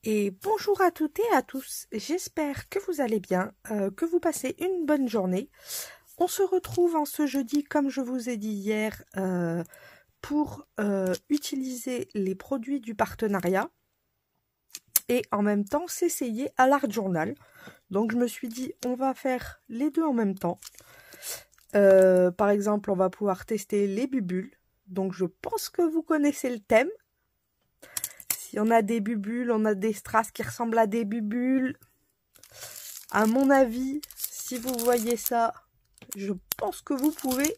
Et bonjour à toutes et à tous, j'espère que vous allez bien, que vous passez une bonne journée. On se retrouve en ce jeudi, comme je vous ai dit hier, pour utiliser les produits du partenariat et en même temps s'essayer à l'Art Journal. Donc je me suis dit, on va faire les deux en même temps. Par exemple, on va pouvoir tester les bubules. Donc je pense que vous connaissez le thème. Si on a des bubules, on a des strass qui ressemblent à des bubules. À mon avis, si vous voyez ça, je pense que vous pouvez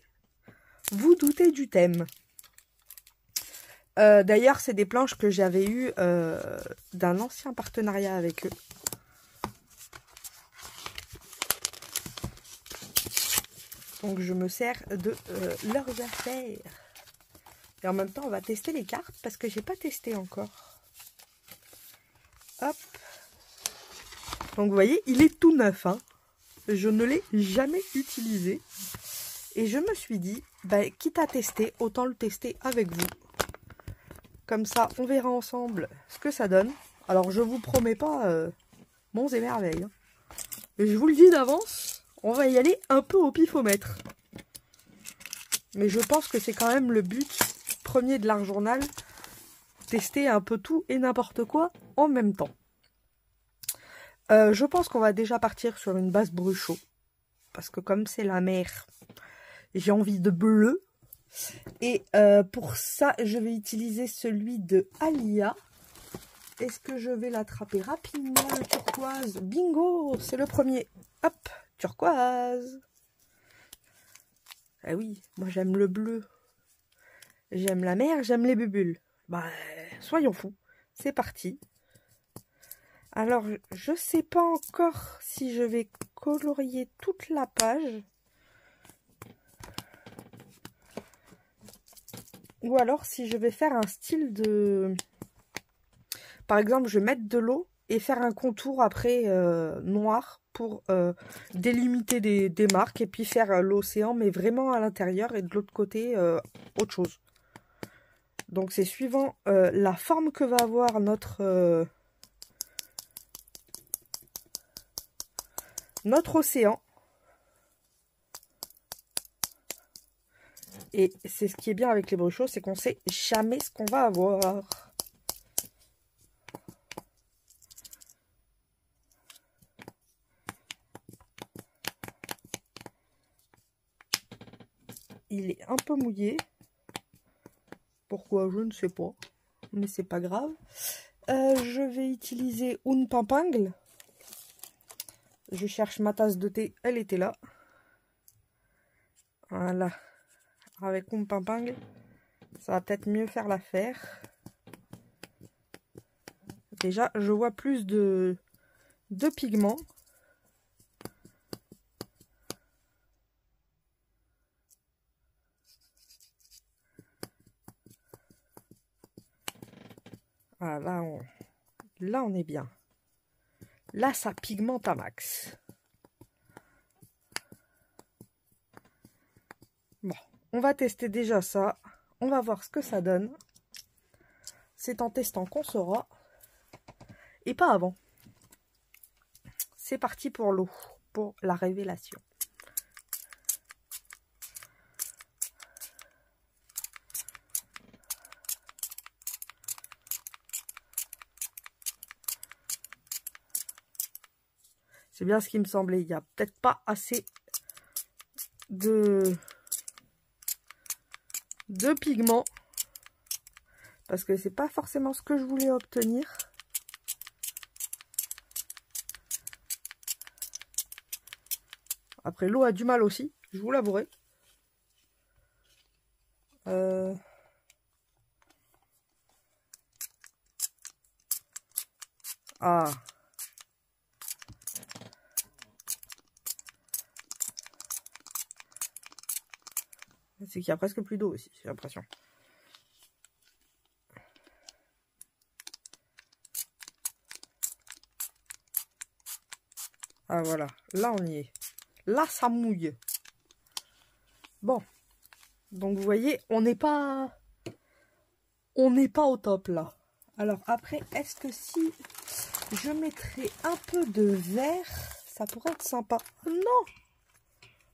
vous douter du thème. D'ailleurs, c'est des planches que j'avais eues d'un ancien partenariat avec eux. Donc je me sers de leurs affaires. Et en même temps, on va tester les cartes parce que j'ai pas testé encore. Hop. Donc vous voyez, il est tout neuf. Hein. Je ne l'ai jamais utilisé. Et je me suis dit, bah, quitte à tester, autant le tester avec vous. Comme ça, on verra ensemble ce que ça donne. Alors, je vous promets pas monts et merveilles. Hein. Mais je vous le dis d'avance, on va y aller un peu au pifomètre. Mais je pense que c'est quand même le but premier de l'Art Journal. Tester un peu tout et n'importe quoi en même temps. Je pense qu'on va déjà partir sur une base bruchot. Parce que comme c'est la mer, j'ai envie de bleu. Et pour ça, je vais utiliser celui de Alia. Est-ce que je vais l'attraper rapidement, le turquoise? Bingo, c'est le premier. Hop, turquoise. Ah oui, moi j'aime le bleu. J'aime la mer, j'aime les bubules. Bah, soyons fous. C'est parti. Alors, je ne sais pas encore si je vais colorier toute la page. Ou alors si je vais faire un style de... Par exemple, je vais mettre de l'eau et faire un contour après noir pour délimiter des marques. Et puis faire l'océan, mais vraiment à l'intérieur et de l'autre côté, autre chose. Donc c'est suivant la forme que va avoir notre océan. Et c'est ce qui est bien avec les bruchots, c'est qu'on sait jamais ce qu'on va avoir. Il est un peu mouillé. Pourquoi, je ne sais pas. Mais c'est pas grave. Je vais utiliser une Pampangle. Je cherche ma tasse de thé. Elle était là. Voilà. Avec une Pampangle, ça va peut-être mieux faire l'affaire. Déjà, je vois plus de pigments. Voilà, là, on est bien. Là, ça pigmente à max. Bon, on va tester déjà ça. On va voir ce que ça donne. C'est en testant qu'on saura. Et pas avant. C'est parti pour l'eau, pour la révélation. C'est bien ce qui me semblait. Il n'y a peut-être pas assez de pigments. Parce que c'est pas forcément ce que je voulais obtenir. Après, l'eau a du mal aussi, je vous l'avouerai. Ah. C'est qu'il y a presque plus d'eau aussi, j'ai l'impression. Ah voilà, là on y est. Là ça mouille. Bon, donc vous voyez, on n'est pas au top là. Alors après, est-ce que si Je mettrai un peu de vert. Ça pourrait être sympa. Oh non!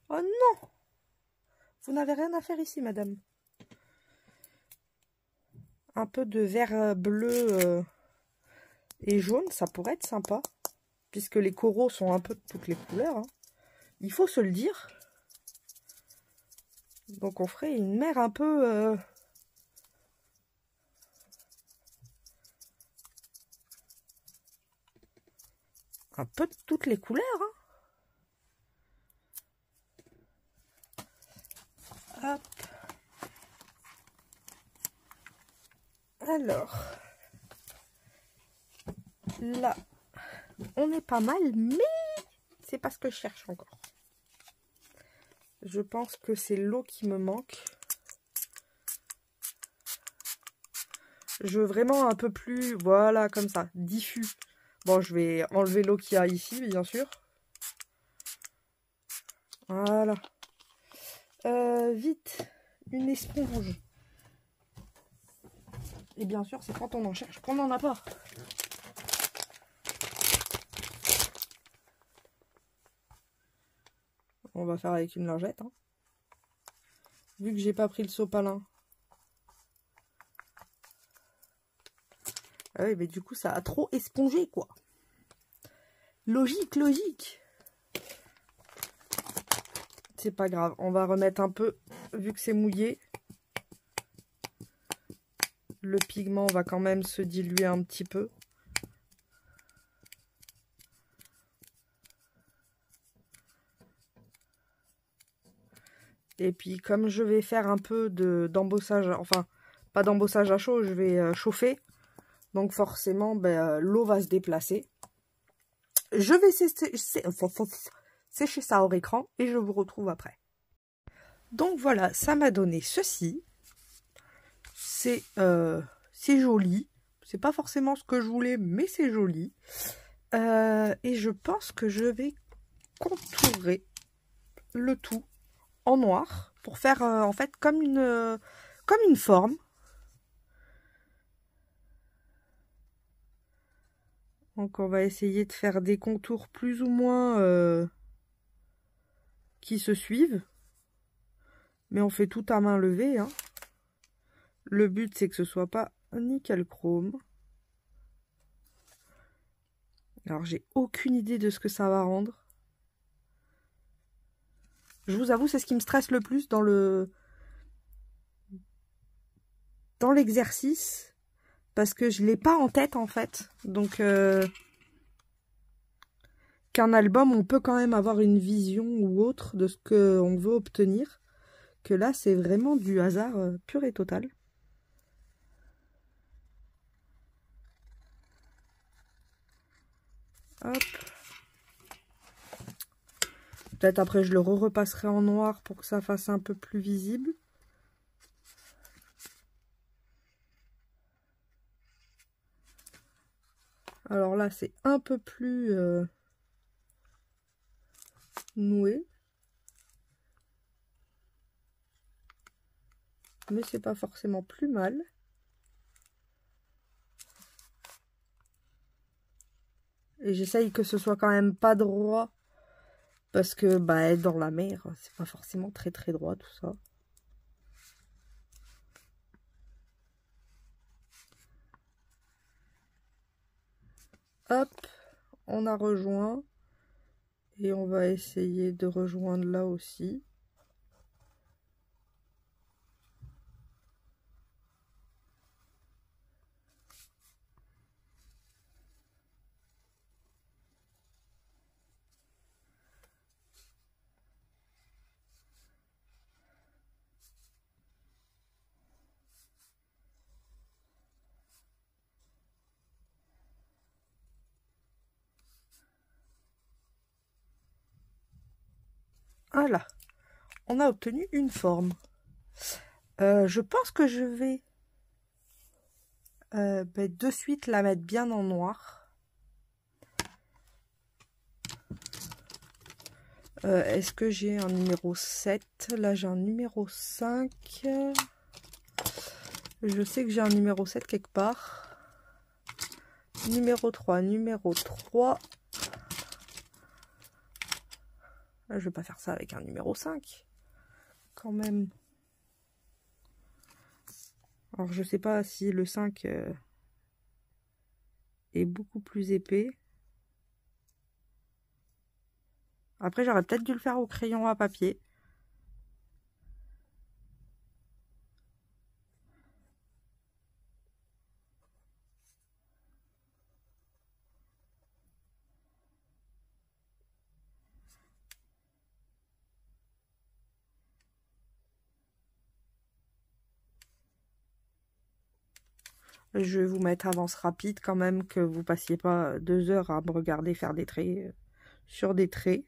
Oh non! Vous n'avez rien à faire ici, madame. Un peu de vert bleu et jaune, ça pourrait être sympa. Puisque les coraux sont un peu de toutes les couleurs. Hein. Il faut se le dire. Donc on ferait une mer un peu... un peu de toutes les couleurs. Hein. Hop. Alors. Là. On est pas mal, mais c'est pas ce que je cherche encore. Je pense que c'est l'eau qui me manque. Je veux vraiment un peu plus, voilà, comme ça, diffus. Bon, je vais enlever l'eau qu'il y a ici, bien sûr. Voilà. Vite, une esponge. Et bien sûr, c'est quand on en cherche qu'on n'en a pas. On va faire avec une lingette. Hein. Vu que j'ai pas pris le sopalin. Ah oui, mais du coup, ça a trop espongé, quoi. Logique, logique. C'est pas grave. On va remettre un peu, vu que c'est mouillé. Le pigment va quand même se diluer un petit peu. Et puis, comme je vais faire un peu d'embossage, enfin, pas d'embossage à chaud, je vais chauffer. Donc, forcément, l'eau va se déplacer. Je vais sécher ça hors écran et je vous retrouve après. Donc, voilà, ça m'a donné ceci. C'est joli. C'est pas forcément ce que je voulais, mais c'est joli. Et je pense que je vais contourer le tout en noir pour faire en fait comme une forme. Donc on va essayer de faire des contours plus ou moins qui se suivent. Mais on fait tout à main levée. Hein. Le but c'est que ce soit pas nickel chrome. Alors j'ai aucune idée de ce que ça va rendre. Je vous avoue, c'est ce qui me stresse le plus dans l'exercice. Parce que je ne l'ai pas en tête en fait. Donc qu'un album, on peut quand même avoir une vision ou autre de ce qu'on veut obtenir. Que là, c'est vraiment du hasard pur et total. Hop. Peut-être après, je le repasserai en noir pour que ça fasse un peu plus visible. Alors là, c'est un peu plus noué. Mais c'est pas forcément plus mal. Et j'essaye que ce soit quand même pas droit. Parce que dans la mer, c'est pas forcément très très droit tout ça. Hop, on a rejoint. Et on va essayer de rejoindre là aussi. Voilà, on a obtenu une forme. Je pense que je vais de suite la mettre bien en noir. Est-ce que j'ai un numéro 7? Là, j'ai un numéro 5. Je sais que j'ai un numéro 7 quelque part. numéro 3, numéro 3. Je vais pas faire ça avec un numéro 5. Quand même. Alors, je sais pas si le 5 est beaucoup plus épais. Après, j'aurais peut-être dû le faire au crayon à papier. Je vais vous mettre avance rapide quand même, que vous passiez pas 2 heures à me regarder faire des traits sur des traits.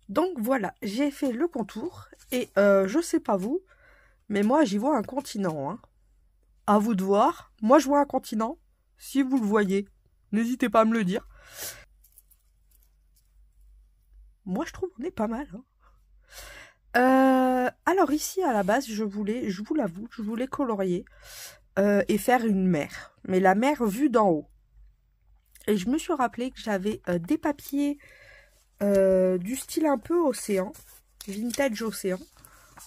Donc voilà, j'ai fait le contour et je sais pas vous, mais moi j'y vois un continent. Hein. À vous de voir. Moi je vois un continent. Si vous le voyez, n'hésitez pas à me le dire. Moi je trouve qu'on est pas mal. Hein. Alors ici à la base, je vous l'avoue, je voulais colorier et faire une mer. Mais la mer vue d'en haut. Et je me suis rappelé que j'avais des papiers du style un peu océan, vintage océan,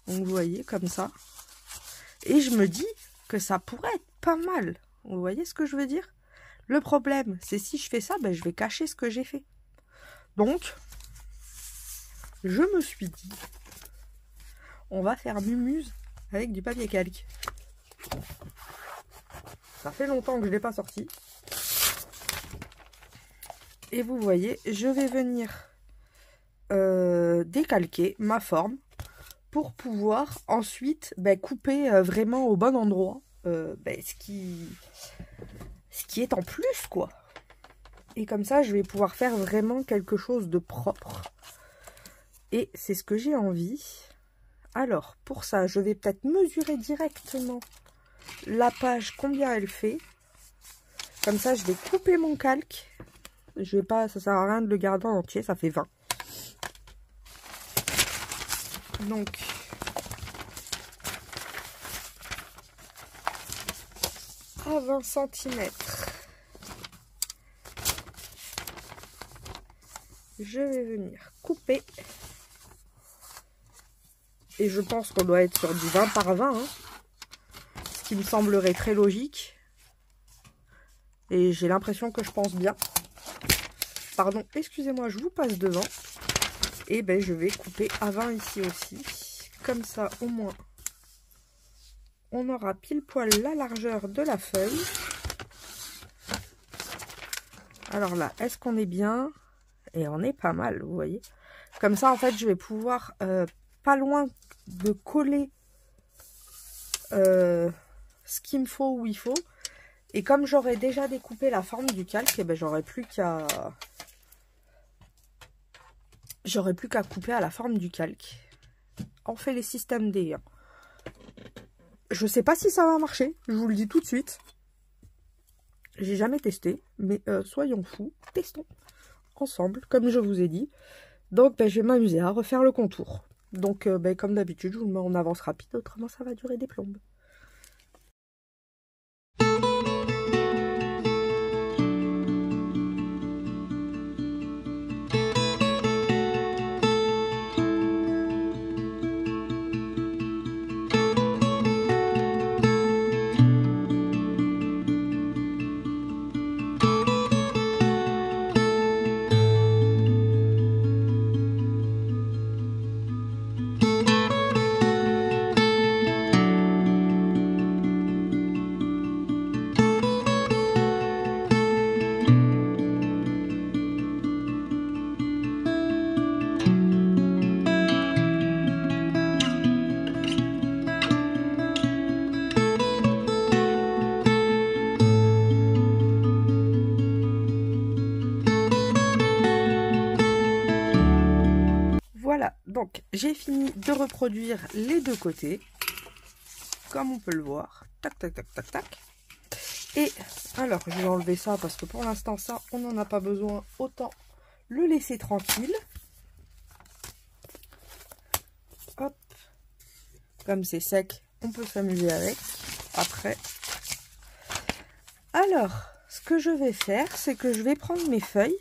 donc vous voyez comme ça, et je me dis que ça pourrait être pas mal, vous voyez ce que je veux dire. Le problème c'est si je fais ça, ben, je vais cacher ce que j'ai fait, donc je me suis dit on va faire mumuse avec du papier calque. Ça fait longtemps que je l'ai pas sorti, et vous voyez je vais venir décalquer ma forme pour pouvoir ensuite couper vraiment au bon endroit ce qui est en plus quoi. Et comme ça je vais pouvoir faire vraiment quelque chose de propre et c'est ce que j'ai envie. Alors pour ça je vais peut-être mesurer directement la page combien elle fait, comme ça je vais couper mon calque. Je vais pas, ça sert à rien de le garder en entier, ça fait 20. Donc, à 20 cm, je vais venir couper. Et je pense qu'on doit être sur du 20 par 20, hein, ce qui me semblerait très logique. Et j'ai l'impression que je pense bien. Pardon, excusez-moi, je vous passe devant. Et ben je vais couper à 20 ici aussi. Comme ça, au moins, on aura pile poil la largeur de la feuille. Alors là, est-ce qu'on est bien? Et on est pas mal, vous voyez. Comme ça, en fait, je vais pouvoir, pas loin de coller ce qu'il me faut où il faut. Et comme j'aurais déjà découpé la forme du calque, eh ben, j'aurais plus qu'à couper à la forme du calque. On fait les systèmes D. Hein. Je sais pas si ça va marcher, je vous le dis tout de suite. J'ai jamais testé, mais soyons fous, testons ensemble, comme je vous ai dit. Donc je vais m'amuser à refaire le contour. Donc comme d'habitude, je vous le mets en avance rapide, autrement ça va durer des plombes. Donc, j'ai fini de reproduire les deux côtés, comme on peut le voir. Tac, tac, tac, tac, tac. Et alors, je vais enlever ça parce que pour l'instant, ça, on n'en a pas besoin. Autant le laisser tranquille. Hop. Comme c'est sec, on peut s'amuser avec. Après. Alors, ce que je vais faire, c'est que je vais prendre mes feuilles.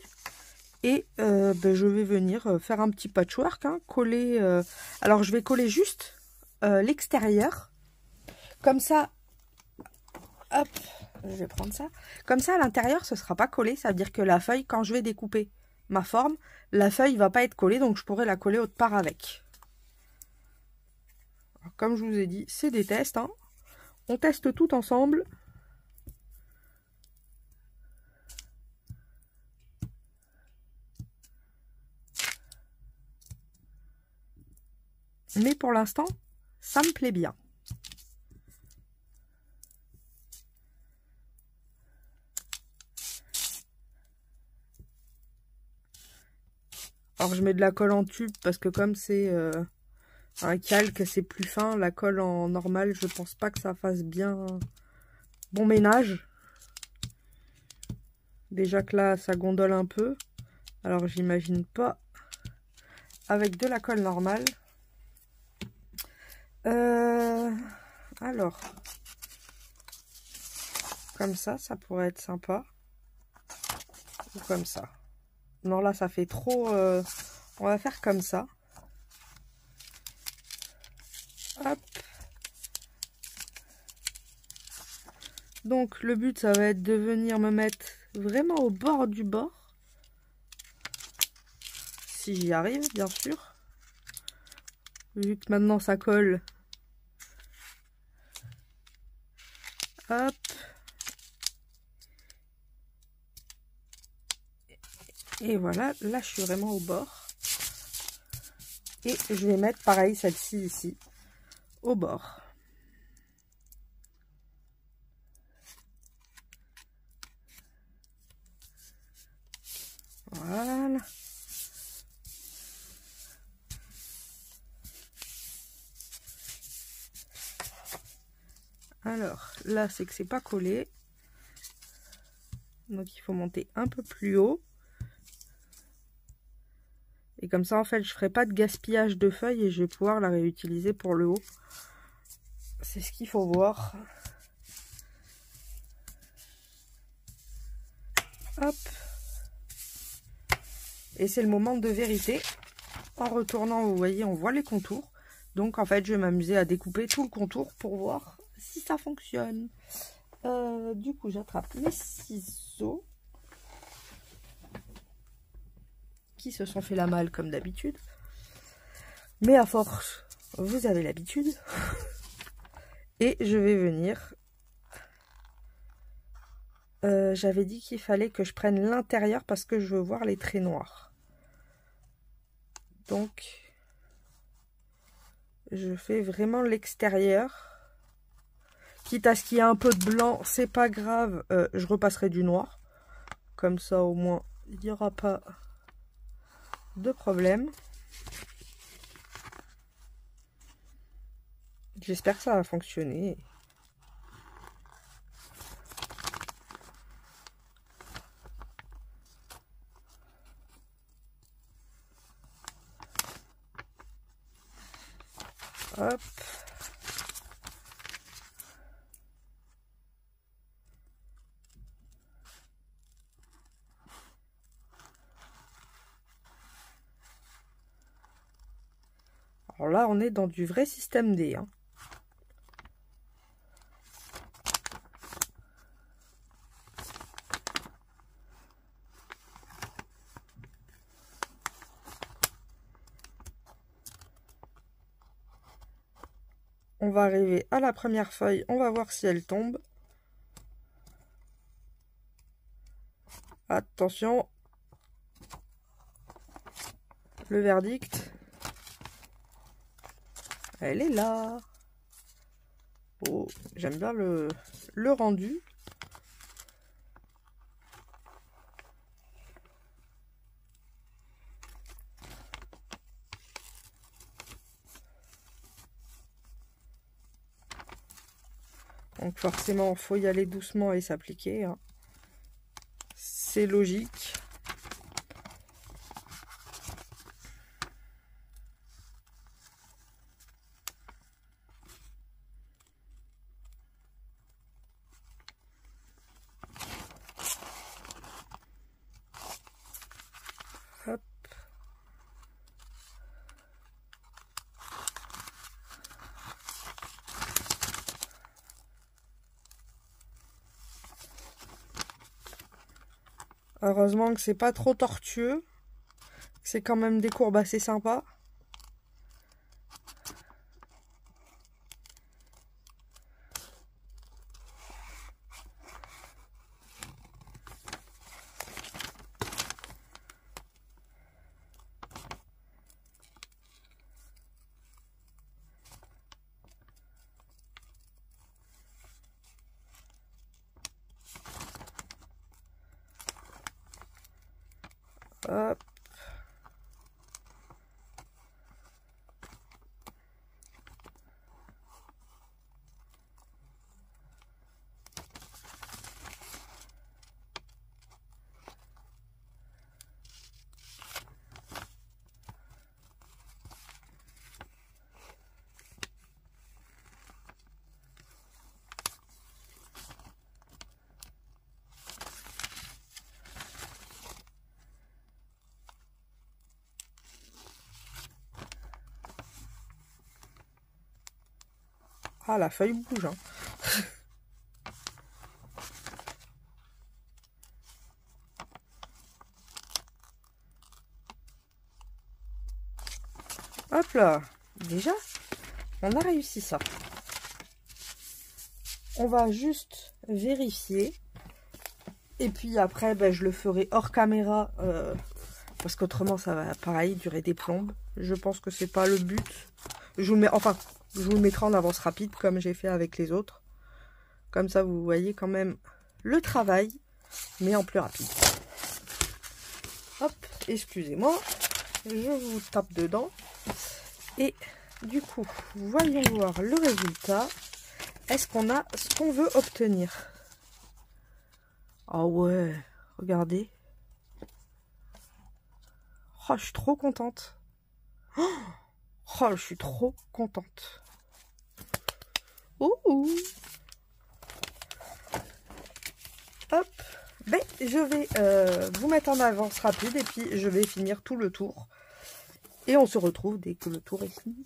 Et je vais venir faire un petit patchwork, hein, coller. Alors je vais coller juste l'extérieur. Comme ça, hop, je vais prendre ça. Comme ça, à l'intérieur, ce ne sera pas collé. Ça veut dire que la feuille, quand je vais découper ma forme, la feuille ne va pas être collée. Donc je pourrai la coller autre part avec. Alors, comme je vous ai dit, c'est des tests. Hein. On teste tout ensemble. Mais pour l'instant, ça me plaît bien. Alors je mets de la colle en tube parce que comme c'est un calque, c'est plus fin. La colle en normal, je pense pas que ça fasse bien bon ménage. Déjà que là, ça gondole un peu. Alors j'imagine pas avec de la colle normale. Alors, comme ça pourrait être sympa. Ou comme ça. Non, là, ça fait trop... on va faire comme ça. Hop. Donc, le but, ça va être de venir me mettre vraiment au bord du bord. Si j'y arrive, bien sûr. Vu que maintenant, ça colle. Hop. Et voilà, là, je suis vraiment au bord. Et je vais mettre, pareil, celle-ci ici, au bord. Voilà. Alors, là, c'est que c'est pas collé. Donc, il faut monter un peu plus haut. Et comme ça, en fait, je ferai pas de gaspillage de feuilles et je vais pouvoir la réutiliser pour le haut. C'est ce qu'il faut voir. Hop. Et c'est le moment de vérité. En retournant, vous voyez, on voit les contours. Donc, en fait, je vais m'amuser à découper tout le contour pour voir si ça fonctionne. Du coup, j'attrape mes ciseaux. Qui se sont fait la malle comme d'habitude. Mais à force, vous avez l'habitude. Et je vais venir... j'avais dit qu'il fallait que je prenne l'intérieur parce que je veux voir les traits noirs. Donc, je fais vraiment l'extérieur. Quitte à ce qu'il y ait un peu de blanc, c'est pas grave. Je repasserai du noir. Comme ça, au moins, il n'y aura pas de problème. J'espère que ça va fonctionner. Hop. Alors là, on est dans du vrai système D. Hein. On va arriver à la première feuille, on va voir si elle tombe. Attention. Le verdict. Elle est là. Oh, j'aime bien le rendu. Donc forcément, il faut y aller doucement et s'appliquer, hein. C'est logique. Hop. Heureusement que c'est pas trop tortueux. C'est quand même des courbes assez sympas. Hop. Ah, la feuille bouge, hein. Hop là. Déjà, on a réussi ça. On va juste vérifier. Et puis après, ben, je le ferai hors caméra. Parce qu'autrement, ça va, pareil, durer des plombes. Je pense que c'est pas le but. Je vous le mets, enfin, je vous le mettrai en avance rapide, comme j'ai fait avec les autres. Comme ça, vous voyez quand même le travail, mais en plus rapide. Hop, excusez-moi. Je vous tape dedans. Et du coup, voyons voir le résultat. Est-ce qu'on a ce qu'on veut obtenir? Ah ouais, regardez. Oh, je suis trop contente. Oh, je suis trop contente. Ouh. Hop. Ben, je vais vous mettre en avance rapide et puis je vais finir tout le tour. Et on se retrouve dès que le tour est fini.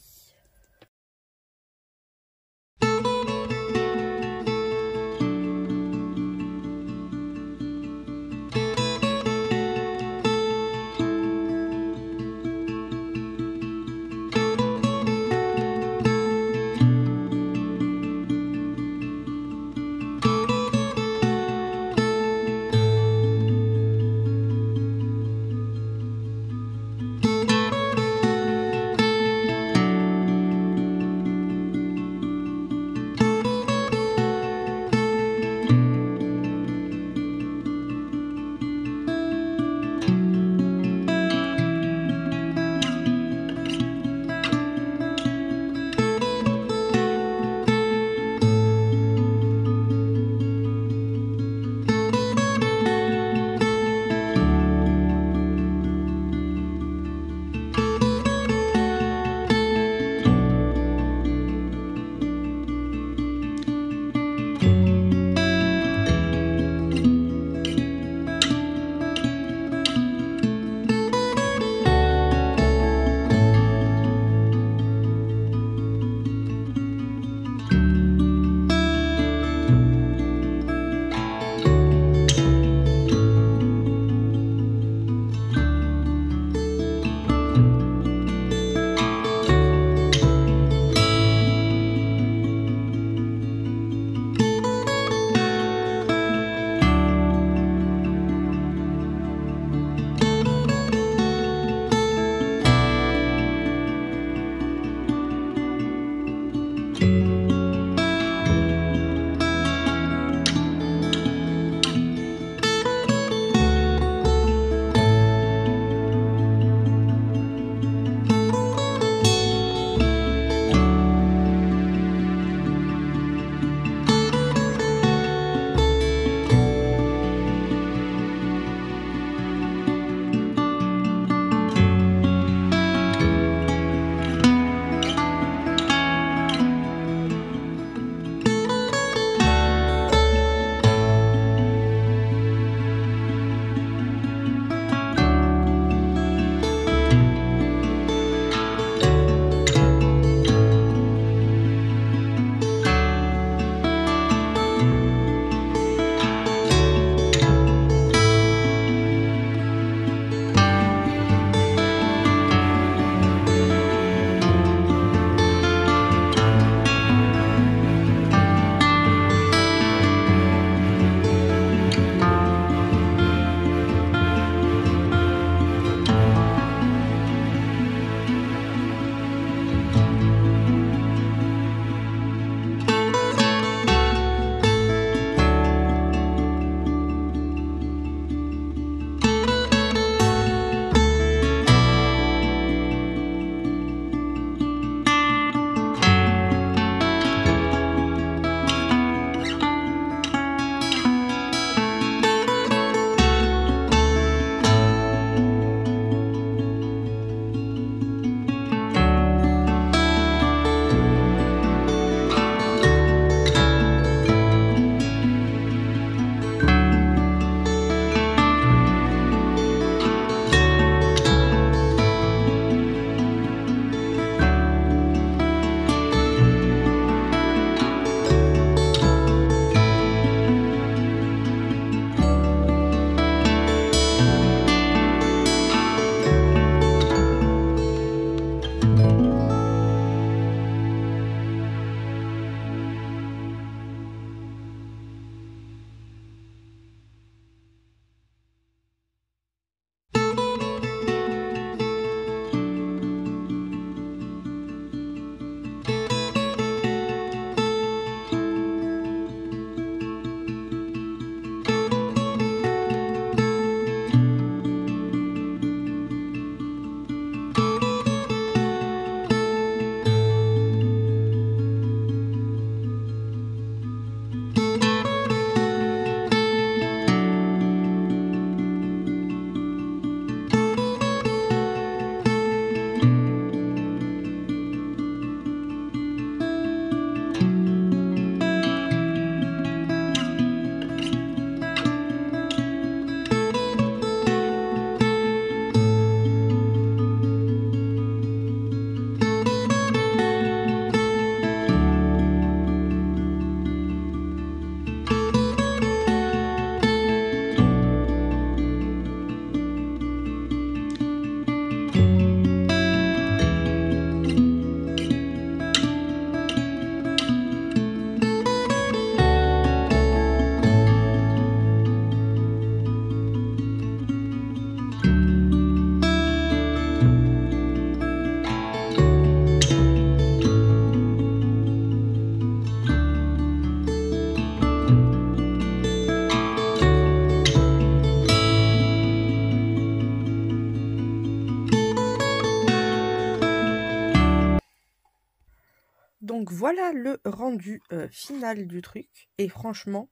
voilà le rendu final du truc. Et franchement,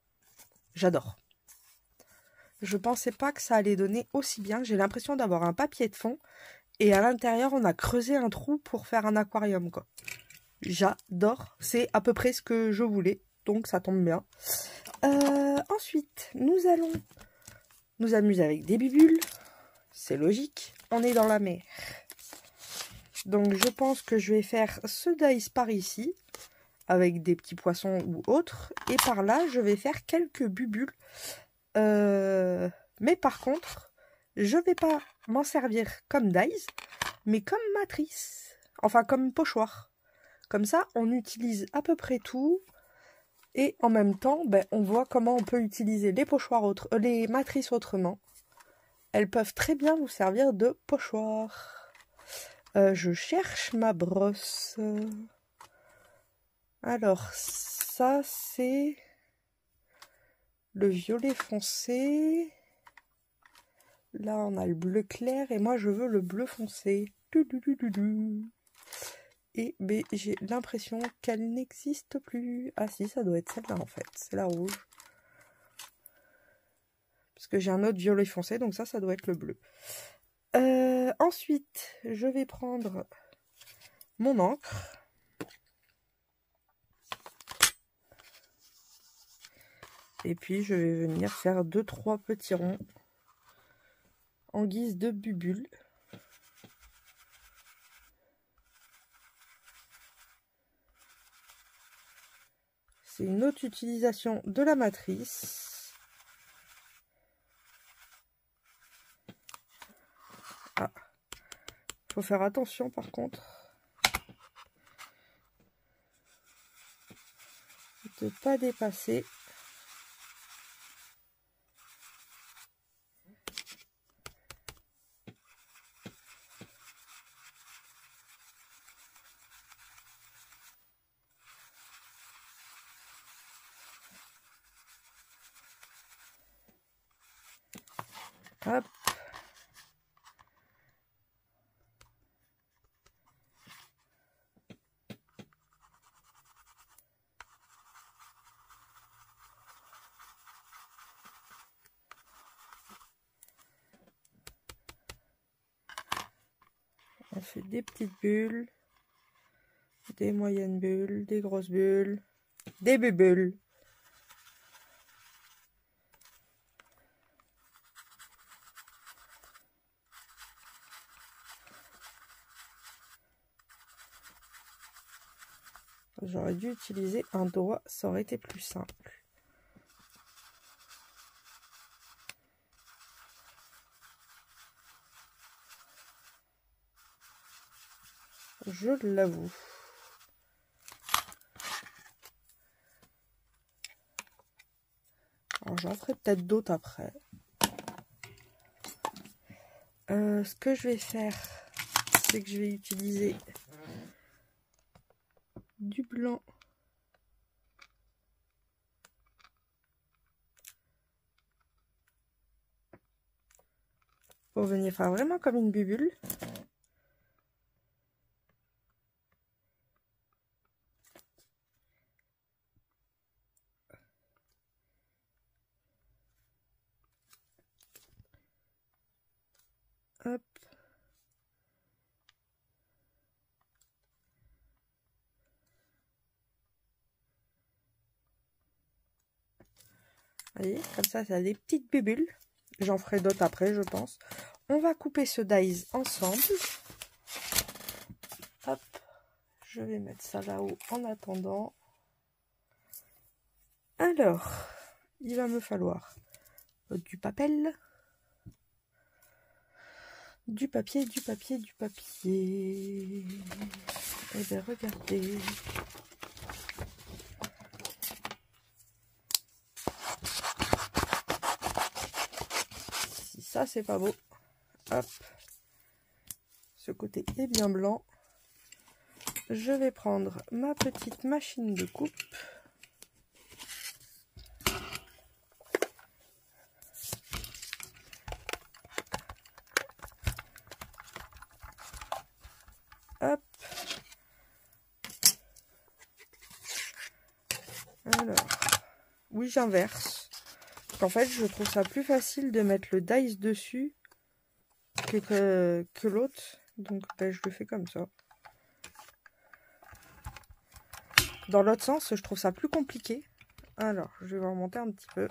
j'adore. Je pensais pas que ça allait donner aussi bien. J'ai l'impression d'avoir un papier de fond. Et à l'intérieur, on a creusé un trou pour faire un aquarium, quoi. J'adore. C'est à peu près ce que je voulais. Donc, ça tombe bien. Ensuite, nous allons nous amuser avec des bibules. C'est logique. On est dans la mer. Donc, je pense que je vais faire ce dice par ici. Avec des petits poissons ou autres. Et par là, je vais faire quelques bubules. Mais par contre, je vais pas m'en servir comme dice, mais comme matrice. Enfin, comme pochoir. Comme ça, on utilise à peu près tout. Et en même temps, ben, on voit comment on peut utiliser les pochoirs les matrices autrement. Elles peuvent très bien nous servir de pochoir. Je cherche ma brosse. Alors, ça, c'est le violet foncé. Là, on a le bleu clair et moi, je veux le bleu foncé. Et ben, j'ai l'impression qu'elle n'existe plus. Ah si, ça doit être celle-là en fait. C'est la rouge. Parce que j'ai un autre violet foncé, donc ça doit être le bleu. Ensuite, je vais prendre mon encre. Et puis, je vais venir faire 2-3 petits ronds en guise de bubule. C'est une autre utilisation de la matrice. Ah, faut faire attention par contre de ne pas dépasser. Hop. On fait des petites bulles, des moyennes bulles, des grosses bulles, des bulles. J'aurais dû utiliser un doigt, ça aurait été plus simple. Je l'avoue. Alors j'en ferai peut-être d'autres après. Ce que je vais faire, c'est que je vais utiliser du blanc pour venir faire vraiment comme une bubule. Hop. Vous voyez, comme ça a des petites bulles. J'en ferai d'autres après, je pense. On va couper ce dies ensemble. Hop. Je vais mettre ça là-haut en attendant. Alors, il va me falloir du papel. Du papier, du papier, du papier. Eh bien, regardez. Si ça, c'est pas beau. Hop. Ce côté est bien blanc. Je vais prendre ma petite machine de coupe. Hop. Alors, oui, j'inverse. En fait, je trouve ça plus facile de mettre le dice dessus que l'autre. Donc, ben, je le fais comme ça. Dans l'autre sens, je trouve ça plus compliqué. Alors, je vais remonter un petit peu.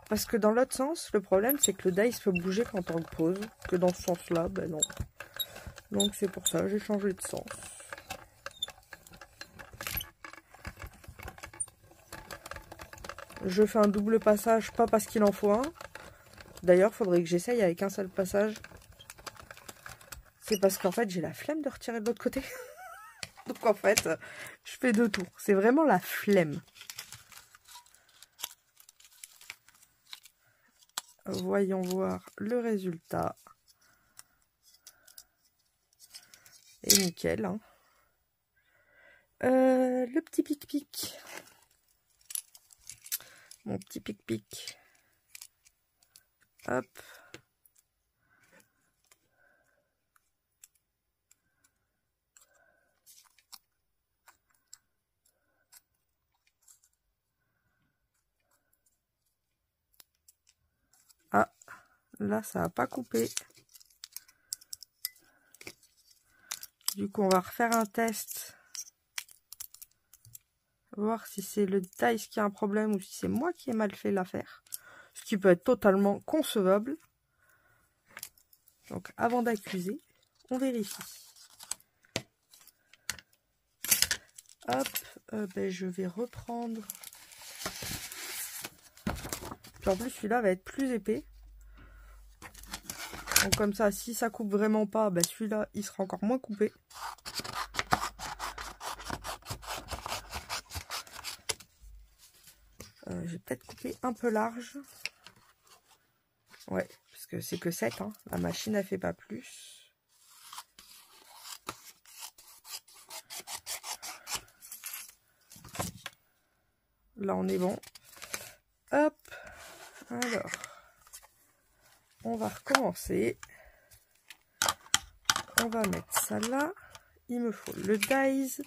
Parce que dans l'autre sens, le problème, c'est que le dice peut bouger quand on le pose. Que dans ce sens-là, ben non. Donc, c'est pour ça, j'ai changé de sens. Je fais un double passage, pas parce qu'il en faut un. D'ailleurs, il faudrait que j'essaye avec un seul passage. C'est parce qu'en fait, j'ai la flemme de retirer de l'autre côté. Donc en fait, je fais 2 tours. C'est vraiment la flemme. Voyons voir le résultat. Et nickel. Hein. Le petit pic-pic. Mon petit pic-pic. Hop. Ah, là, ça n'a pas coupé. Du coup, on va refaire un test. Voir si c'est le dice qui a un problème ou si c'est moi qui ai mal fait l'affaire. Ce qui peut être totalement concevable. Donc, avant d'accuser, on vérifie. Hop, ben, je vais reprendre. Puis en plus, celui-là va être plus épais. Donc comme ça, si ça coupe vraiment pas, ben, celui-là, il sera encore moins coupé. Je vais peut-être couper un peu large. Ouais, parce que c'est que 7. Hein. La machine, elle fait pas plus. Là, on est bon. Hop. Alors, on va recommencer. On va mettre ça là. Il me faut le dies.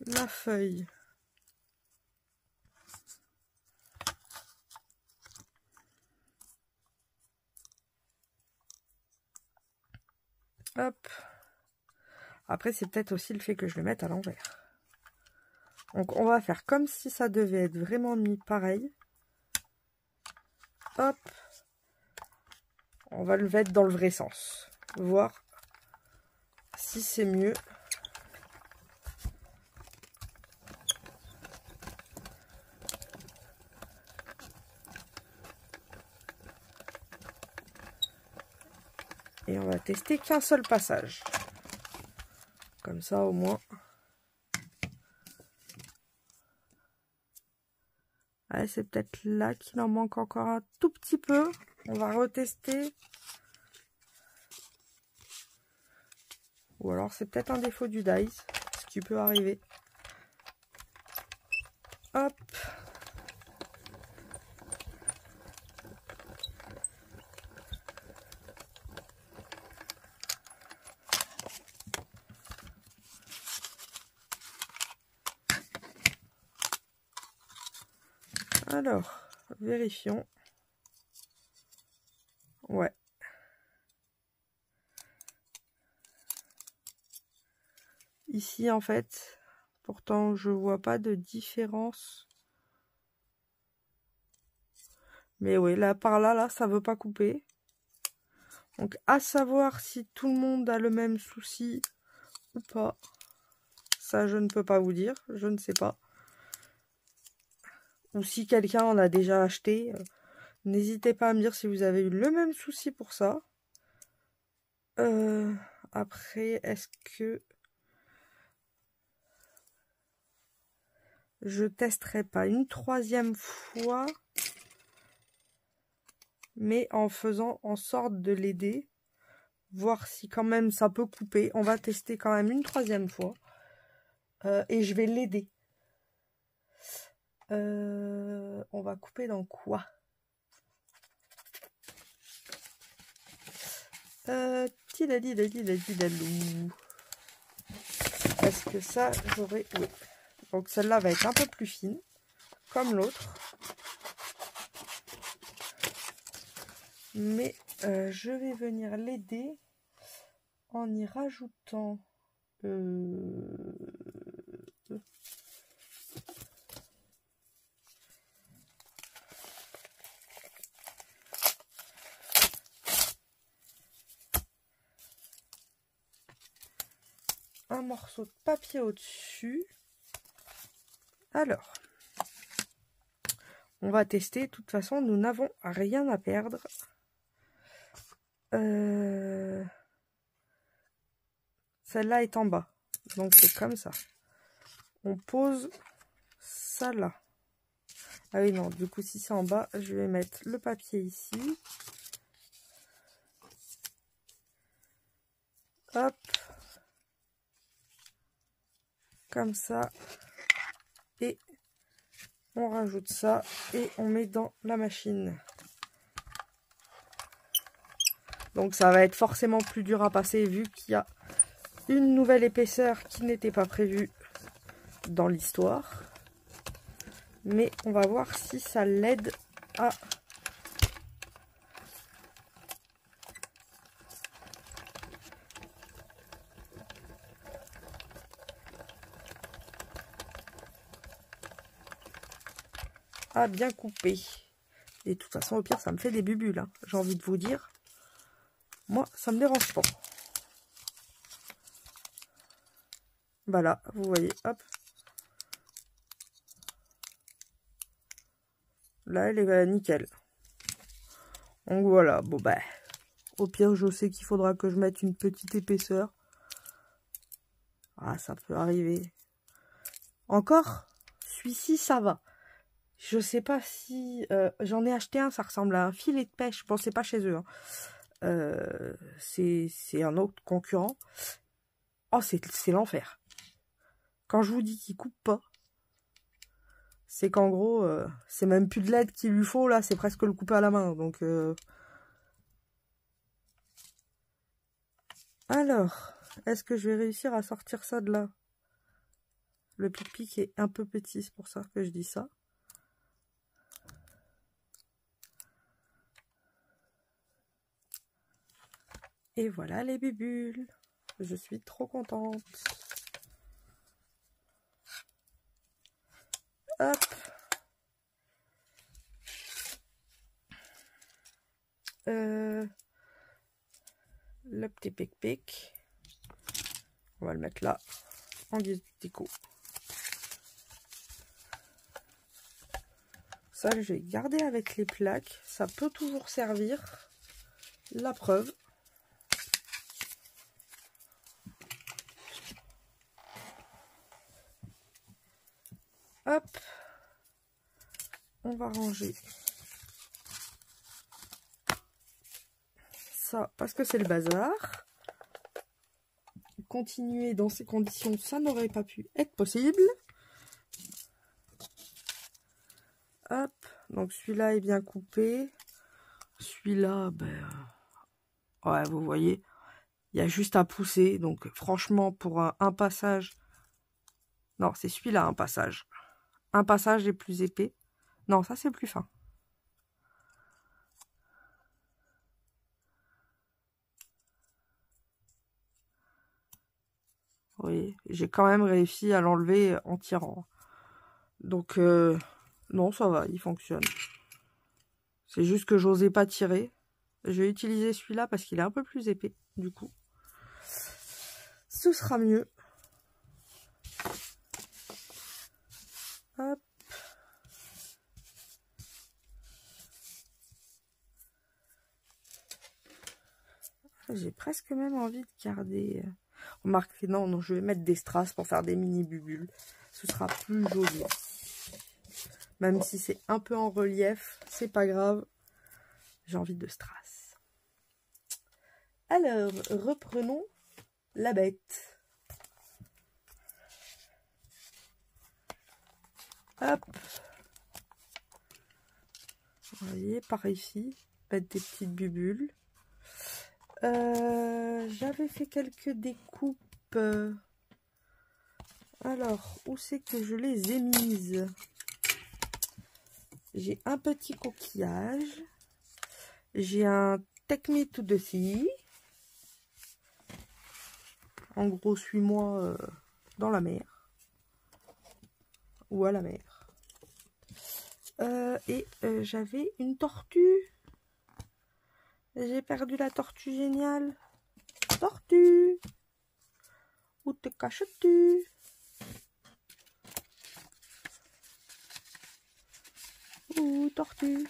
La feuille. Hop. Après, c'est peut-être aussi le fait que je le mette à l'envers. Donc, on va faire comme si ça devait être vraiment mis pareil. Hop. On va le mettre dans le vrai sens. Voir si c'est mieux. Et on va tester qu'un seul passage. Comme ça, au moins. Ouais, c'est peut-être là qu'il en manque encore un tout petit peu. On va retester. Ou alors, c'est peut-être un défaut du dice. Ce qui peut arriver. Hop. Alors, vérifions. Ouais. Ici, en fait, pourtant, je vois pas de différence. Mais oui, là, par là, là, ça veut pas couper. Donc, à savoir si tout le monde a le même souci ou pas. Ça, je ne peux pas vous dire. Je ne sais pas. Ou si quelqu'un en a déjà acheté, n'hésitez pas à me dire si vous avez eu le même souci pour ça. Après, est-ce que je testerai pas une 3e fois, mais en faisant en sorte de l'aider, voir si quand même ça peut couper. On va tester quand même une 3e fois. Et je vais l'aider. On va couper dans quoi? Tidadidadidadidalou. Parce que ça, j'aurais... Oui. Donc celle-là va être un peu plus fine, comme l'autre. Mais je vais venir l'aider en y rajoutant... un morceau de papier au-dessus. Alors, on va tester. De toute façon, nous n'avons rien à perdre. Celle-là est en bas. Donc, c'est comme ça. On pose ça là. Ah oui, non. Du coup, si c'est en bas, je vais mettre le papier ici. Hop. Comme ça. Et on rajoute ça et on met dans la machine. Donc ça va être forcément plus dur à passer vu qu'il y a une nouvelle épaisseur qui n'était pas prévue dans l'histoire. Mais on va voir si ça l'aide à bien couper. Et de toute façon, au pire, ça me fait des bulles, hein. J'ai envie de vous dire. Moi, ça me dérange pas. Voilà, vous voyez, hop. Là, elle est nickel. Donc voilà, bon bah. Au pire, je sais qu'il faudra que je mette une petite épaisseur. Ah, ça peut arriver. Encore, celui-ci, ça va. Je sais pas si... j'en ai acheté un, ça ressemble à un filet de pêche. Bon, c'est pas chez eux. Hein. C'est un autre concurrent. Oh, c'est l'enfer. Quand je vous dis qu'il coupe pas, c'est qu'en gros, c'est même plus de l'aide qu'il lui faut. Là, c'est presque le couper à la main. Donc, alors, est-ce que je vais réussir à sortir ça de là? Le pic-pic est un peu petit, c'est pour ça que je dis ça. Et voilà les bulles. Je suis trop contente. Hop. Le petit pic-pic. On va le mettre là, en guise de déco. Ça, je vais garder avec les plaques. Ça peut toujours servir. La preuve. Hop. On va ranger ça parce que c'est le bazar. Continuer dans ces conditions, ça n'aurait pas pu être possible. Hop. Donc celui-là est bien coupé. Celui-là, ben... ouais, vous voyez, il y a juste à pousser. Donc franchement, pour un passage... Non, c'est celui-là, un passage. Un passage est plus épais. Non, ça c'est plus fin. Vous voyez, j'ai quand même réussi à l'enlever en tirant. Donc, non, ça va, il fonctionne. C'est juste que j'osais pas tirer. Je vais utiliser celui-là parce qu'il est un peu plus épais, du coup. Ce sera mieux. Hop. J'ai presque même envie de garder... Remarquez, non, je vais mettre des strass pour faire des mini bulles. Ce sera plus joli. Même si c'est un peu en relief, c'est pas grave. J'ai envie de strass. Alors, reprenons la bête. Hop. Vous voyez, par ici, mettre des petites bulles. J'avais fait quelques découpes Alors, où c'est que je les ai mises? J'ai un petit coquillage. J'ai un Take Me to the Sea. En gros, suis-moi dans la mer. Ou à la mer. J'avais une tortue. J'ai perdu la tortue géniale. Tortue! Où te caches-tu? Ouh, tortue!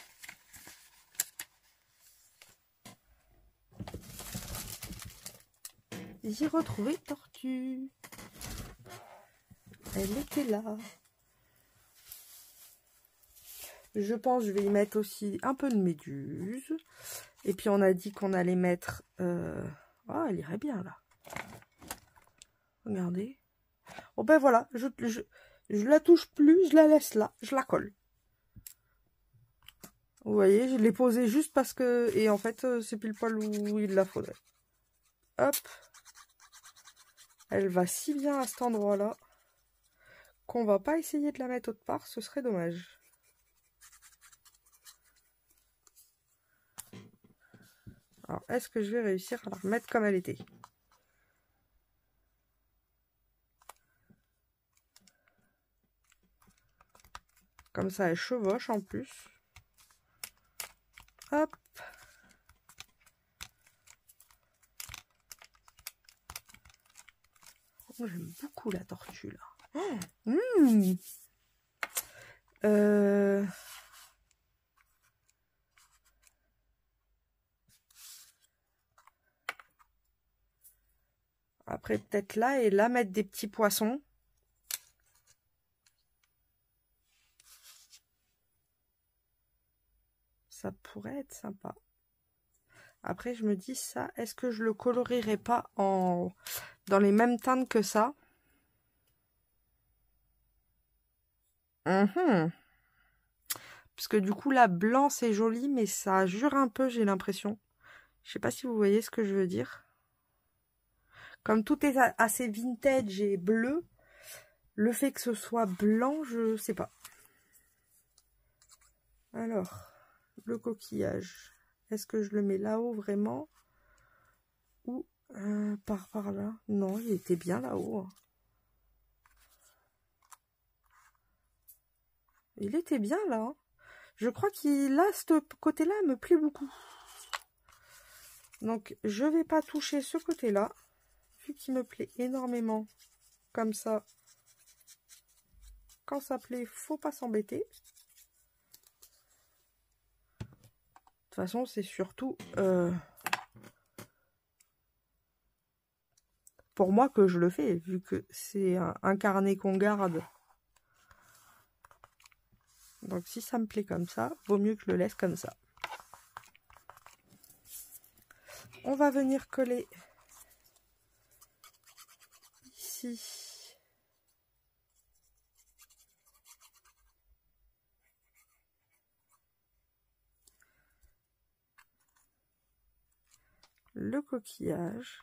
J'ai retrouvé tortue. Elle était là. Je pense que je vais y mettre aussi un peu de méduse. Et puis on a dit qu'on allait mettre... Oh, elle irait bien là. Regardez. Oh ben voilà, je la touche plus, je la laisse là, je la colle. Vous voyez, je l'ai posée juste parce que... Et en fait, c'est pile poil où il la faudrait. Hop. Elle va si bien à cet endroit-là qu'on va pas essayer de la mettre autre part, ce serait dommage. Alors, est-ce que je vais réussir à la remettre comme elle était? Comme ça, elle chevauche en plus. Hop. Oh, j'aime beaucoup la tortue, là. Oh, Après, peut-être là, et là, mettre des petits poissons. Ça pourrait être sympa. Après, je me dis ça, est-ce que je le colorierai pas dans les mêmes teintes que ça? Parce que du coup, là, blanc, c'est joli, mais ça jure un peu, j'ai l'impression. Je sais pas si vous voyez ce que je veux dire. Comme tout est assez vintage et bleu, le fait que ce soit blanc, je sais pas. Alors, le coquillage. Est-ce que je le mets là-haut vraiment? Ou par là? Non, il était bien là-haut. Il était bien là. Je crois qu'il a ce côté-là me plaît beaucoup. Donc, je vais pas toucher ce côté-là. Vu qu'il me plaît énormément. Comme ça. Quand ça plaît, faut pas s'embêter. De toute façon, c'est surtout pour moi que je le fais, vu que c'est un carnet qu'on garde. Donc si ça me plaît comme ça, vaut mieux que je le laisse comme ça. On va venir coller ici. Le coquillage.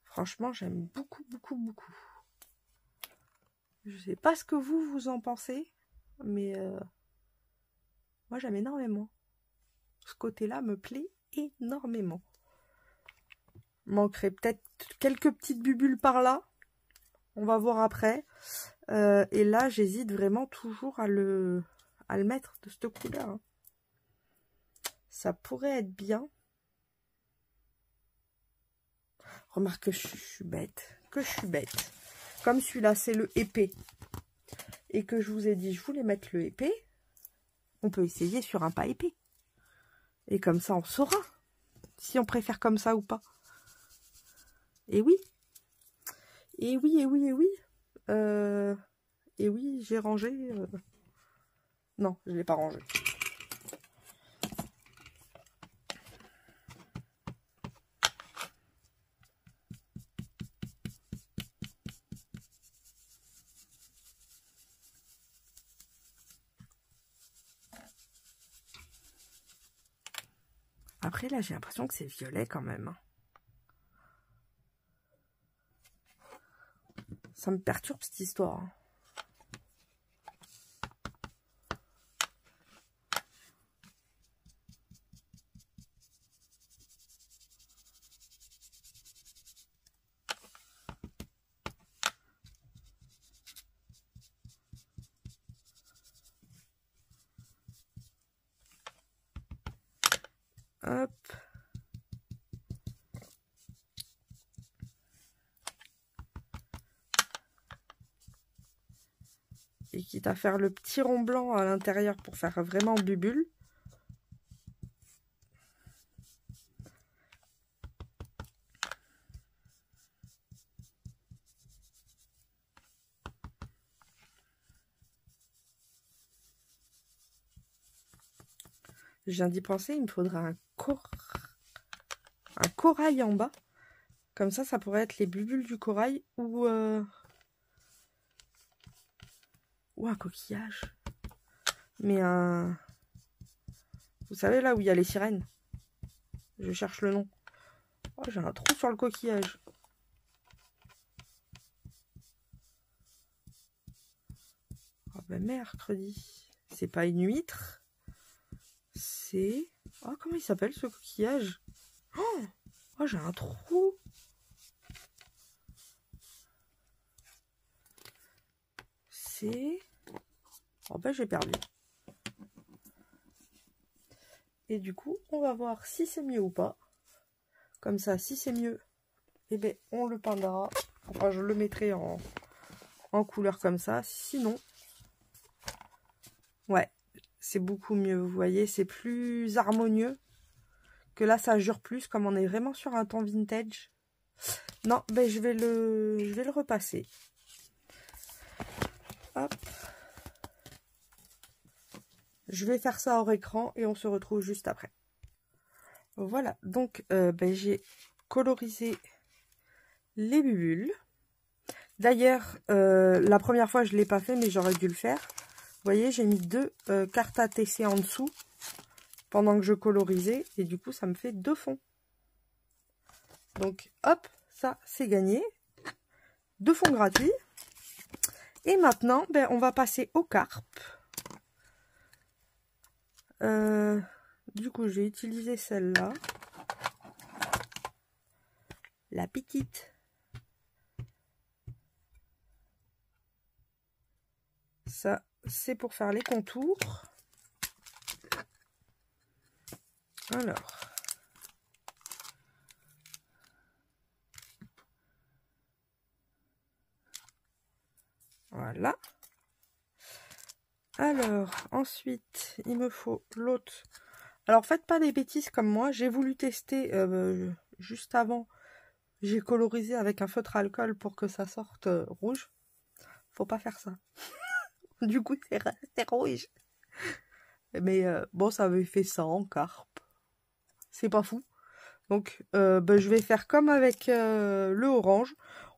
Franchement, j'aime beaucoup, beaucoup, beaucoup. Je sais pas ce que vous en pensez, mais moi j'aime énormément. Ce côté-là me plaît énormément. Manquerait peut-être quelques petites bubules par là. On va voir après. Et là, j'hésite vraiment toujours à le mettre de cette couleur. Hein. Ça pourrait être bien. Remarque que je suis bête. Comme celui-là, c'est le épais. Et que je vous ai dit, je voulais mettre le épais. On peut essayer sur un pas épais. Et comme ça, on saura si on préfère comme ça ou pas. Et oui. Et oui, et oui, et oui. Et oui, j'ai rangé. Non, je ne l'ai pas rangé. Après, là, j'ai l'impression que c'est violet quand même. Ça me perturbe cette histoire. Hop. Et quitte à faire le petit rond blanc à l'intérieur pour faire vraiment bubule. Je viens d'y penser, il me faudra un corail en bas. Comme ça pourrait être les bulles du corail ou un coquillage. Mais un... Vous savez là où il y a les sirènes? Je cherche le nom. Oh, j'ai un trou sur le coquillage. Oh ben mercredi. C'est pas une huître. C'est... Oh, comment il s'appelle ce coquillage? Oh, j'ai un trou. C'est... Oh ben j'ai perdu. Et du coup, on va voir si c'est mieux ou pas. Comme ça, si c'est mieux, eh ben on le peindra. Enfin, je le mettrai en couleur comme ça. Sinon, ouais, c'est beaucoup mieux. Vous voyez, c'est plus harmonieux. Que là, ça jure plus, comme on est vraiment sur un ton vintage. Non, ben je vais le repasser. Hop. Je vais faire ça hors écran et on se retrouve juste après. Voilà, donc ben, j'ai colorisé les bulles. D'ailleurs, la première fois, je ne l'ai pas fait, mais j'aurais dû le faire. Vous voyez, j'ai mis 2 cartes ATC en dessous pendant que je colorisais. Et du coup, ça me fait 2 fonds. Donc, hop, ça, c'est gagné. 2 fonds gratuits. Et maintenant, ben, on va passer aux carpes. Du coup, j'ai utilisé celle-là. La petite. Ça, c'est pour faire les contours. Alors. Voilà. Alors, ensuite, il me faut l'autre. Alors, faites pas des bêtises comme moi. J'ai voulu tester juste avant. J'ai colorisé avec un feutre alcool pour que ça sorte rouge. Faut pas faire ça. Du coup, c'est rouge. Mais bon, ça avait fait ça en carpe. C'est pas fou. Donc, ben, je vais faire comme avec le orange.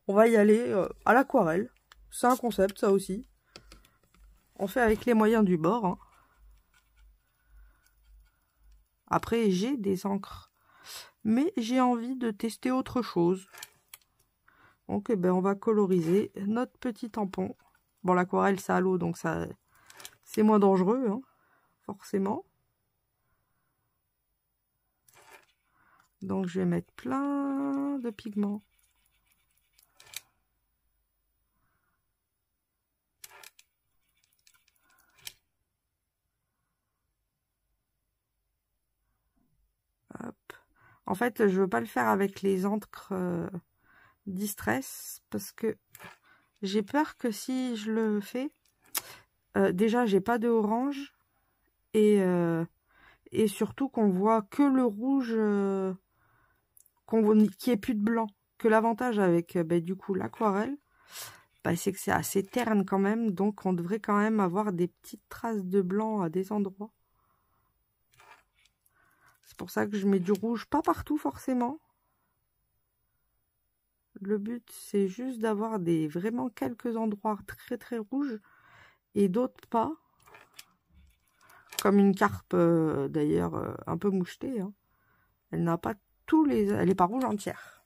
On va y aller à l'aquarelle. C'est un concept, ça aussi. On fait avec les moyens du bord. Hein. Après, j'ai des encres. Mais j'ai envie de tester autre chose. Donc, eh ben, on va coloriser notre petit tampon. Bon, l'aquarelle, c'est à l'eau, donc ça, c'est moins dangereux, hein, forcément. Donc, je vais mettre plein de pigments. Hop. En fait, je veux pas le faire avec les encres Distress parce que j'ai peur que si je le fais, déjà j'ai pas de orange et surtout qu'on voit que le rouge, qu'il n'y ait plus de blanc. Que l'avantage avec ben, du coup l'aquarelle, ben, c'est que c'est assez terne quand même, donc on devrait quand même avoir des petites traces de blanc à des endroits. C'est pour ça que je mets du rouge, pas partout forcément. Le but, c'est juste d'avoir vraiment quelques endroits très très rouges et d'autres pas. Comme une carpe d'ailleurs un peu mouchetée. Hein. Elle n'a pas tous les... Elle n'est pas rouge entière.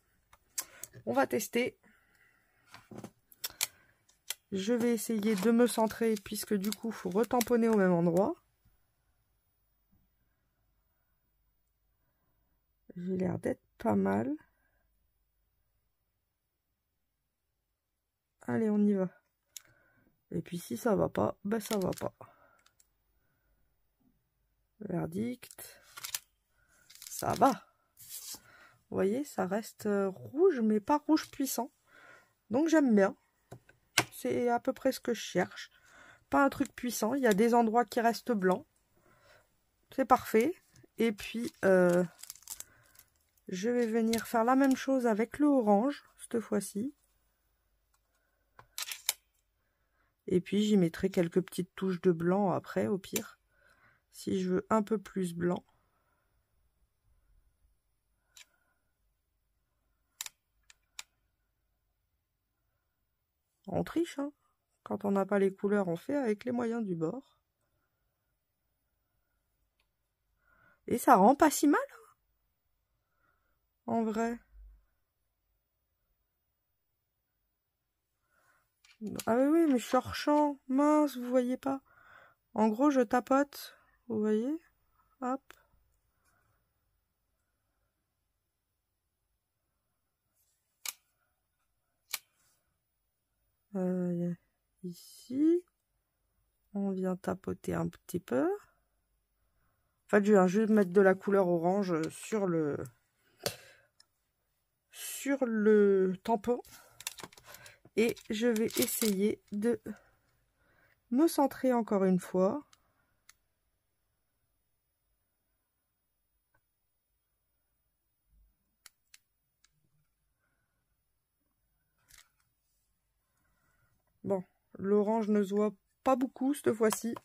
On va tester. Je vais essayer de me centrer puisque du coup, il faut retamponner au même endroit. J'ai l'air d'être pas mal. Allez, on y va. Et puis si ça va pas, ben ça va pas. Verdict. Ça va. Vous voyez, ça reste rouge, mais pas rouge puissant. Donc j'aime bien. C'est à peu près ce que je cherche. Pas un truc puissant. Il y a des endroits qui restent blancs. C'est parfait. Et puis, je vais venir faire la même chose avec le orange, cette fois-ci. Et puis, j'y mettrai quelques petites touches de blanc après, au pire. Si je veux un peu plus blanc. On triche, hein. Quand on n'a pas les couleurs, on fait avec les moyens du bord. Et ça rend pas si mal, hein, en vrai. Ah oui, oui, mais je suis hors champ. Mince, vous voyez pas. En gros, je tapote. Vous voyez? Hop. Ici. On vient tapoter un petit peu. En fait, je viens juste mettre de la couleur orange sur le tampon. Et je vais essayer de me centrer encore une fois. Bon, l'orange ne se voit pas beaucoup cette fois-ci.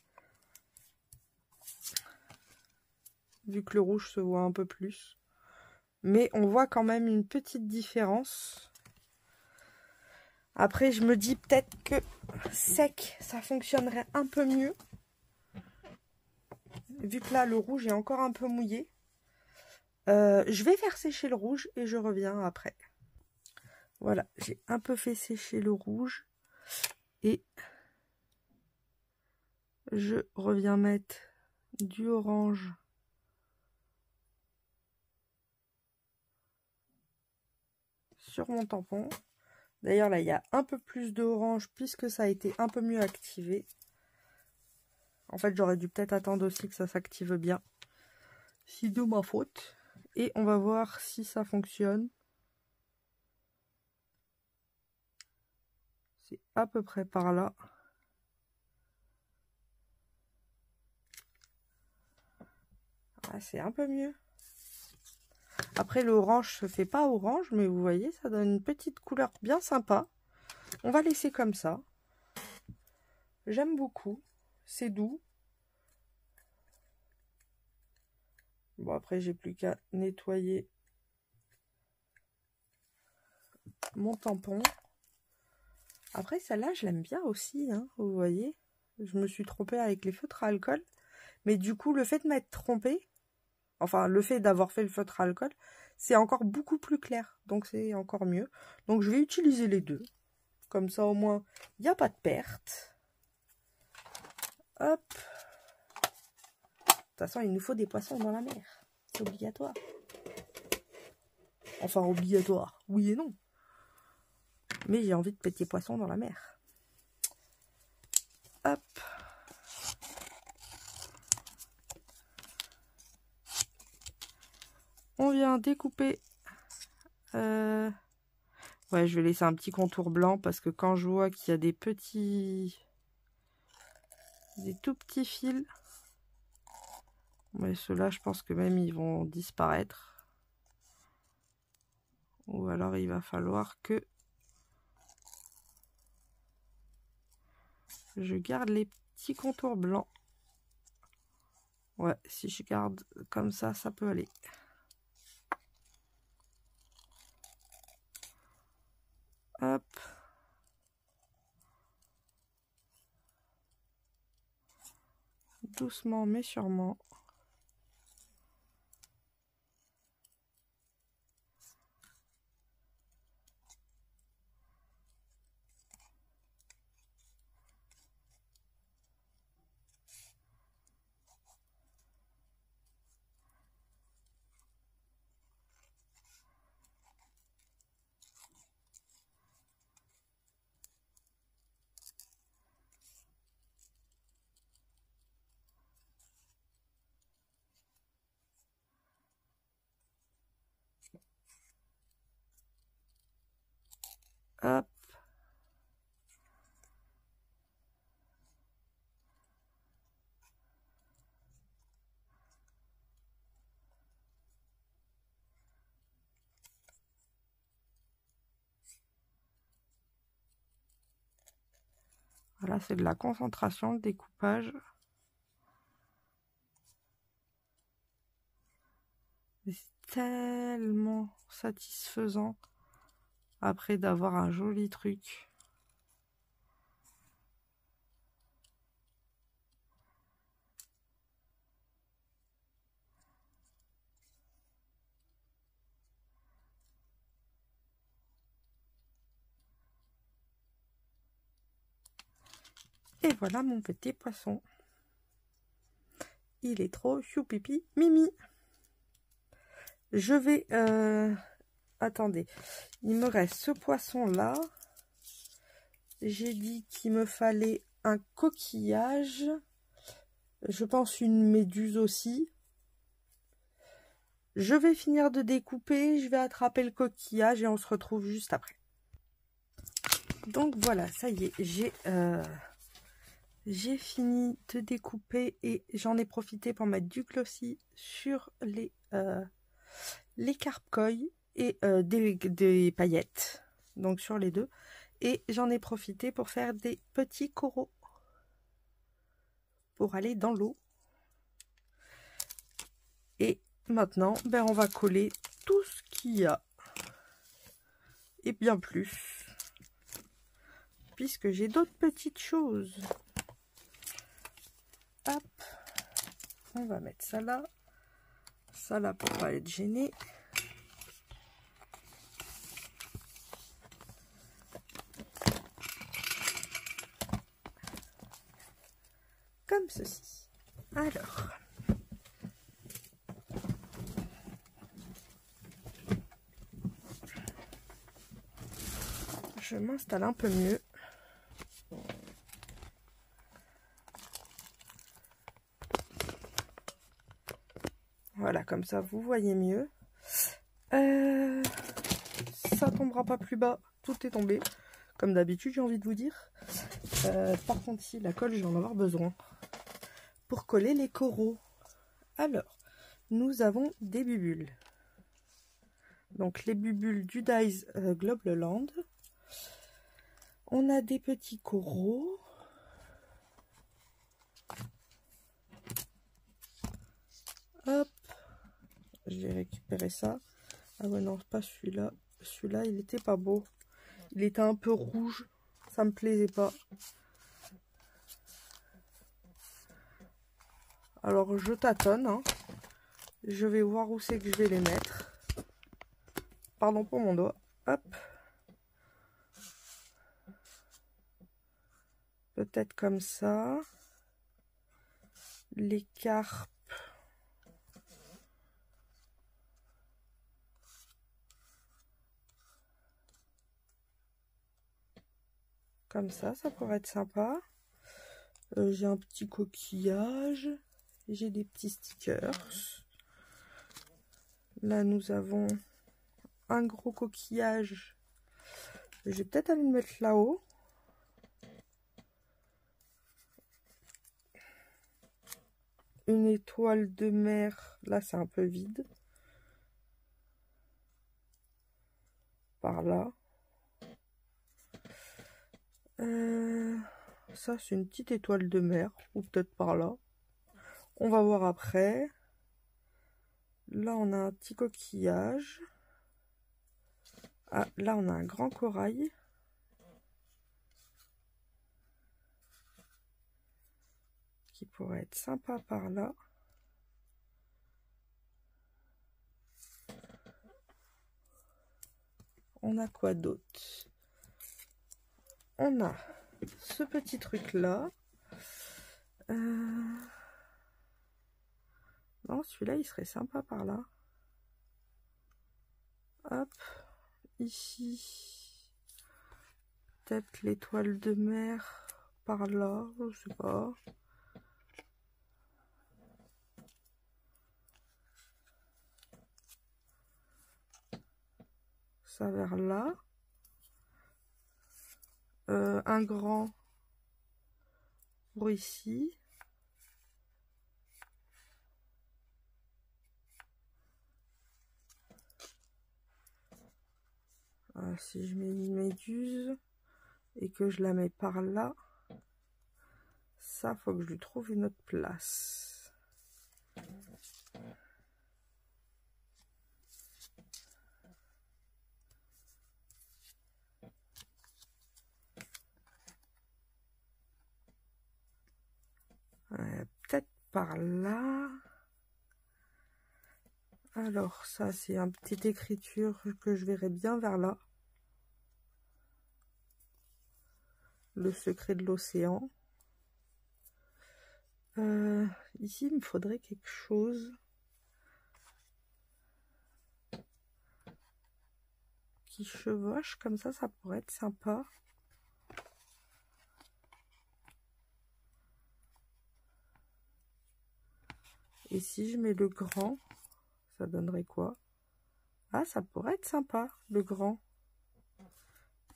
Vu que le rouge se voit un peu plus. Mais on voit quand même une petite différence. Après, je me dis peut-être que sec, ça fonctionnerait un peu mieux. Vu que là, le rouge est encore un peu mouillé. Je vais faire sécher le rouge et je reviens après. Voilà, j'ai un peu fait sécher le rouge. Et je reviens mettre du orange sur mon tampon. D'ailleurs, là, il y a un peu plus d'orange puisque ça a été un peu mieux activé. En fait, j'aurais dû peut-être attendre aussi que ça s'active bien. C'est de ma faute. Et on va voir si ça fonctionne. C'est à peu près par là. Ah, c'est un peu mieux. Après, l'orange se fait pas orange, mais vous voyez, ça donne une petite couleur bien sympa. On va laisser comme ça. J'aime beaucoup. C'est doux. Bon, après, j'ai plus qu'à nettoyer mon tampon. Après, celle-là, je l'aime bien aussi, hein, vous voyez. Je me suis trompée avec les feutres à alcool. Mais du coup, le fait de m'être trompée, enfin, le fait d'avoir fait le feutre à alcool, c'est encore beaucoup plus clair. Donc, c'est encore mieux. Donc, je vais utiliser les deux. Comme ça, au moins, il n'y a pas de perte. Hop. De toute façon, il nous faut des poissons dans la mer. C'est obligatoire. Enfin, obligatoire. Oui et non. Mais j'ai envie de petits poissons dans la mer. Hop. On vient découper. Ouais, je vais laisser un petit contour blanc parce que quand je vois qu'il y a des petits... des tout petits fils. Mais ceux-là, je pense que même ils vont disparaître. Ou alors il va falloir que je garde les petits contours blancs. Ouais, si je garde comme ça peut aller. Hop. Doucement mais sûrement. Hop. Voilà, c'est de la concentration, de découpage. C'est tellement satisfaisant après d'avoir un joli truc. Et voilà mon petit poisson. Il est trop choupipi mimi. Je vais... Attendez, il me reste ce poisson-là. J'ai dit qu'il me fallait un coquillage. Je pense une méduse aussi. Je vais finir de découper, je vais attraper le coquillage et on se retrouve juste après. Donc voilà, ça y est, j'ai fini de découper et j'en ai profité pour mettre du glossy sur les carpe-koi et des paillettes, donc sur les deux. Et j'en ai profité pour faire des petits coraux pour aller dans l'eau. Et maintenant, ben, on va coller tout ce qu'il y a et bien plus, puisque j'ai d'autres petites choses. Hop, on va mettre ça là pour pas être gêné. Comme ceci. Alors, je m'installe un peu mieux. Voilà, comme ça vous voyez mieux. Ça tombera pas plus bas, tout est tombé. Comme d'habitude, j'ai envie de vous dire. Par contre, si la colle, je vais en avoir besoin pour coller les coraux. Alors, nous avons des bubules. Donc, les bubules du Dies Globeland. On a des petits coraux. Hop, je vais récupérer ça. Ah ouais, non, pas celui-là. Celui-là, il était pas beau. Il était un peu rouge. Ça me plaisait pas. Alors, je tâtonne. Hein. Je vais voir où c'est que je vais les mettre. Pardon pour mon doigt. Hop. Peut-être comme ça. Les carpes. Comme ça pourrait être sympa. J'ai un petit coquillage. J'ai des petits stickers. Là, nous avons un gros coquillage. Je vais peut-être aller le mettre là-haut. Une étoile de mer. Là, c'est un peu vide. Par là. Ça, c'est une petite étoile de mer. Ou peut-être par là. On va voir après. Là, on a un petit coquillage. Ah, là, on a un grand corail. Qui pourrait être sympa par là. On a quoi d'autre? On a ce petit truc là. Non, celui-là, il serait sympa par là. Hop, ici. Peut-être l'étoile de mer par là, je sais pas. Ça vers là. un grand pour ici. Voilà, si je mets une méduse et que je la mets par là, ça, faut que je lui trouve une autre place. Peut-être par là. Alors ça, c'est une petite écriture que je verrai bien vers là. Le secret de l'océan. Ici, il me faudrait quelque chose qui chevauche, comme ça pourrait être sympa. Et si je mets le grand, ça donnerait quoi? Ah, ça pourrait être sympa, le grand.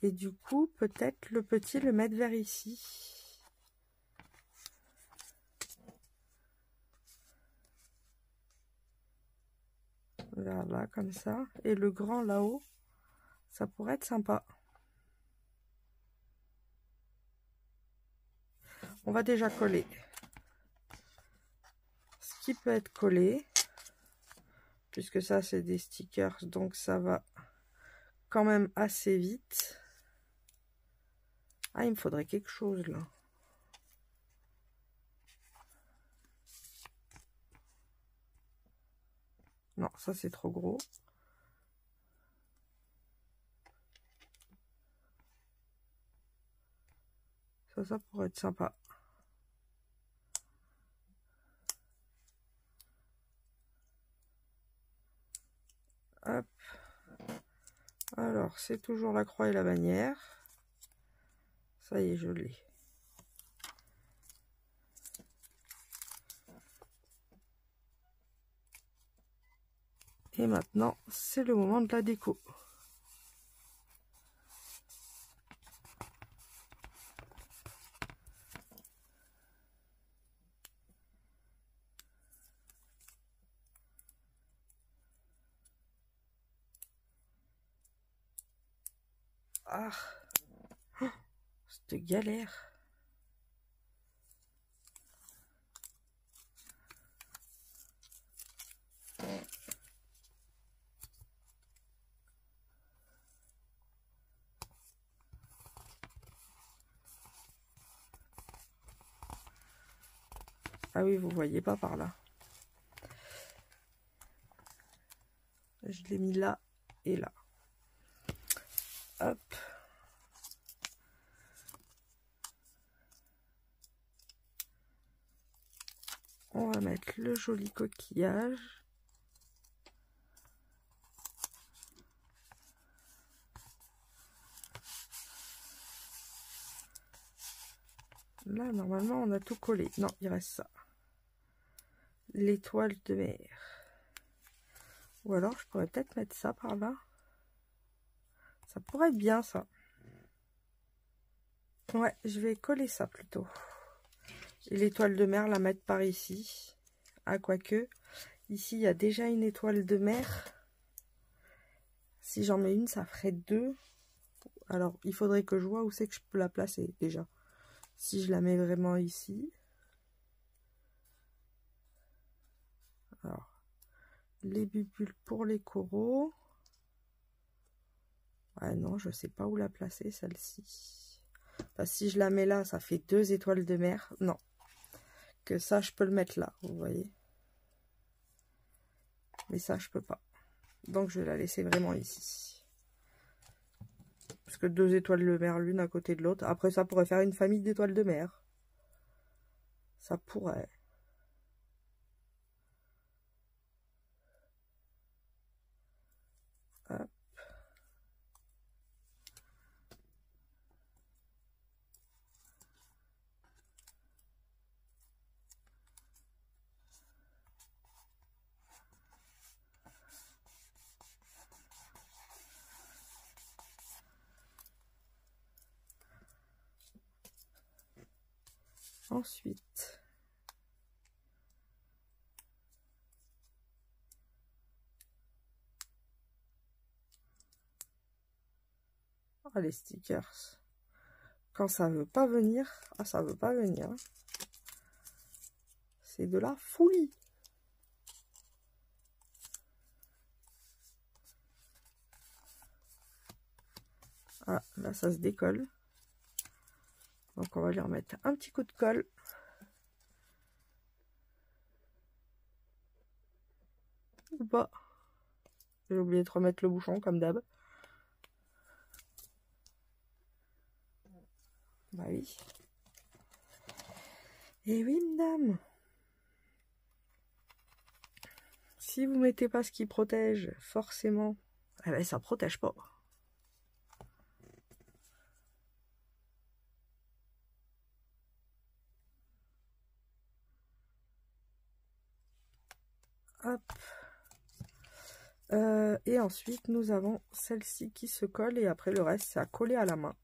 Et du coup, peut-être le petit le mettre vers ici. Vers là, comme ça. Et le grand là-haut, ça pourrait être sympa. On va déjà coller ce qui peut être collé. Puisque ça, c'est des stickers, donc ça va quand même assez vite. Ah, il me faudrait quelque chose, là. Non, ça, c'est trop gros. Ça pourrait être sympa. Hop. Alors, c'est toujours la croix et la bannière. Ça y est, je l'ai. Et maintenant, c'est le moment de la déco. Ah, c'était galère. Ah oui, vous voyez pas par là. Je l'ai mis là et là. Hop. On va mettre le joli coquillage. Là, normalement, on a tout collé. Non, il reste ça. L'étoile de mer. Ou alors, je pourrais peut-être mettre ça par là. Ça pourrait être bien, ça. Ouais, je vais coller ça plutôt. Et l'étoile de mer, la mettre par ici. Ah, quoique, ici, il y a déjà une étoile de mer. Si j'en mets une, ça ferait deux. Alors, il faudrait que je vois où c'est que je peux la placer, déjà. Si je la mets vraiment ici. Alors, les bulles pour les coraux. Ah non, je sais pas où la placer, celle-ci. Enfin, si je la mets là, ça fait deux étoiles de mer. Non. Que ça, je peux le mettre là, vous voyez. Mais ça, je peux pas. Donc, je vais la laisser vraiment ici. Parce que deux étoiles de mer l'une à côté de l'autre. Après, ça pourrait faire une famille d'étoiles de mer. Ça pourrait. Hop. Ensuite, ah, les stickers. Quand ça veut pas venir, ah, ça veut pas venir. C'est de la folie. Ah, là, ça se décolle. Donc, on va lui remettre un petit coup de colle. Ou pas. J'ai oublié de remettre le bouchon, comme d'hab. Bah oui. Et oui, madame. Si vous mettez pas ce qui protège, forcément, eh ben, ça protège pas. Hop. Et ensuite, nous avons celle-ci qui se colle et après le reste, c'est à coller à la main.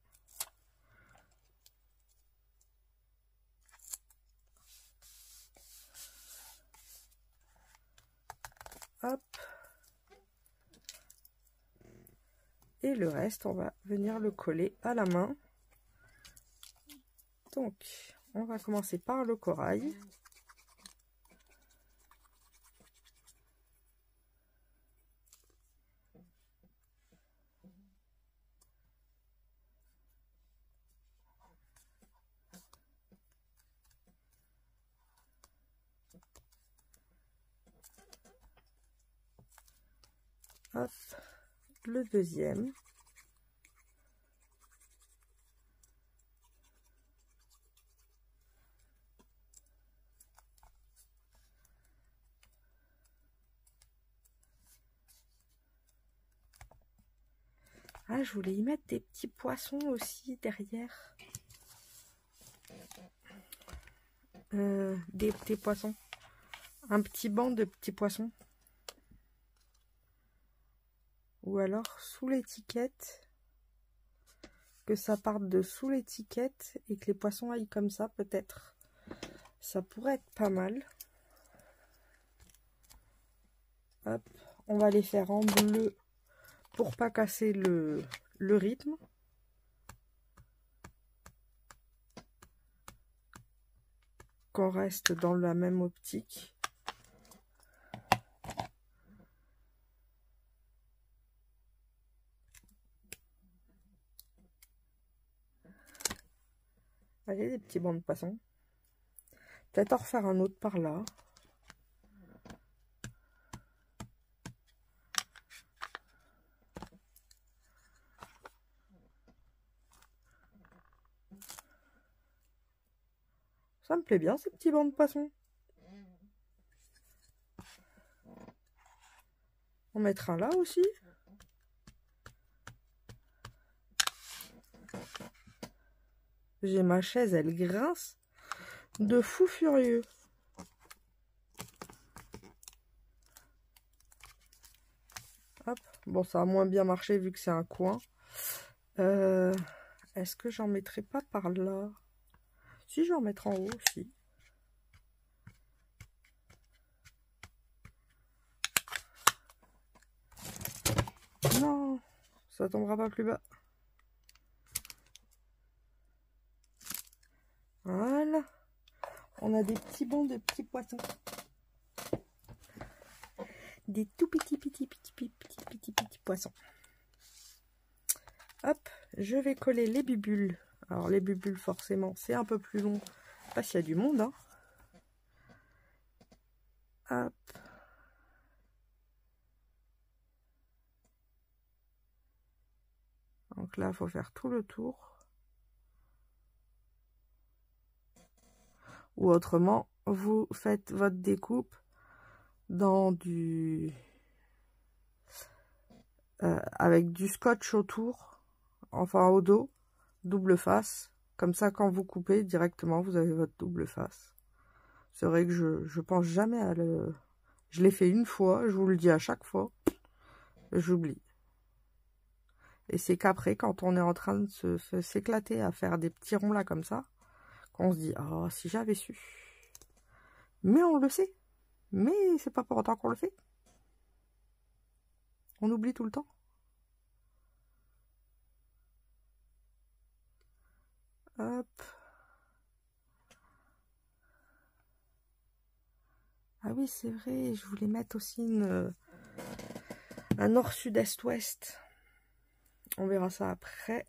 Hop. Et le reste, on va venir le coller à la main. Donc, on va commencer par le corail. Hop, le deuxième. Ah, je voulais y mettre des petits poissons aussi derrière. Des petits poissons. Un petit banc de petits poissons. Ou alors sous l'étiquette. Que ça parte de sous l'étiquette et que les poissons aillent comme ça, peut-être. Ça pourrait être pas mal. Hop, on va les faire en bleu pour pas casser le rythme. Qu'on reste dans la même optique. Allez, des petits bancs de poissons. Peut-être en refaire un autre par là. Ça me plaît bien, ces petits bancs de poissons. On mettra un là aussi. J'ai ma chaise, elle grince de fou furieux. Hop. Bon, ça a moins bien marché vu que c'est un coin. Est-ce que j'en mettrai pas par là? Si, j'en mettrai en haut aussi. Non, ça tombera pas plus bas. Voilà. On a des petits bancs de petits poissons. Des tout petits poissons. Hop, je vais coller les bubules. Alors les bubules, forcément, c'est un peu plus long parce qu'il y a du monde. Hein. Hop. Donc là, il faut faire tout le tour. Ou autrement, vous faites votre découpe dans du... avec du scotch autour, enfin au dos, double face. Comme ça, quand vous coupez directement, vous avez votre double face. C'est vrai que je pense jamais à le... Je l'ai fait une fois, je vous le dis à chaque fois. J'oublie. Et c'est qu'après, quand on est en train de s'éclater à faire des petits ronds là comme ça, qu'on se dit, oh, si j'avais su. Mais on le sait. Mais c'est pas pour autant qu'on le fait. On oublie tout le temps. Hop. Ah oui, c'est vrai, je voulais mettre aussi un nord, sud, est, ouest. On verra ça après.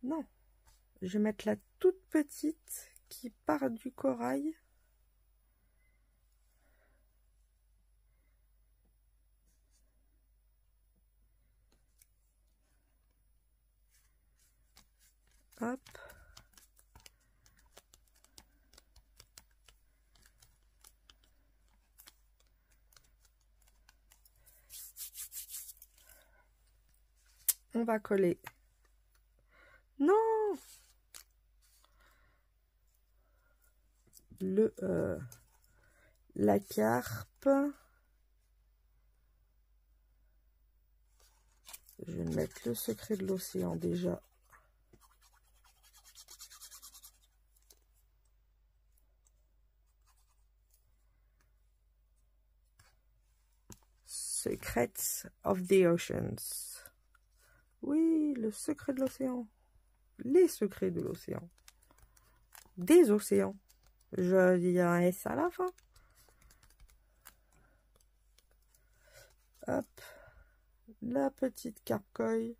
Non. Je vais mettre la toute petite qui part du corail. Hop. On va coller. Non! La carpe. Je vais mettre le secret de l'océan déjà. Secrets of the Oceans. Oui, le secret de l'océan. Les secrets de l'océan. Des océans. Je dis un S à la fin. Hop. La petite carcoille.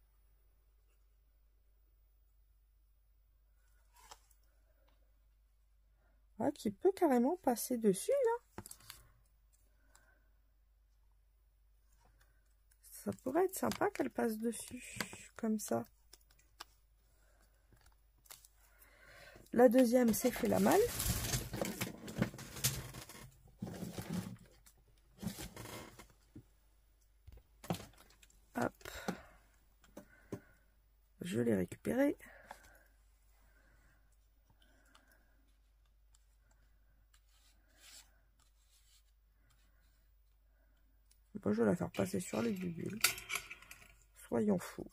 Ah, qui peut carrément passer dessus, là. Ça pourrait être sympa qu'elle passe dessus, comme ça. La deuxième, c'est fait la malle. Hop. Je l'ai récupéré. Bon, je vais la faire passer sur les bulles. Soyons fous.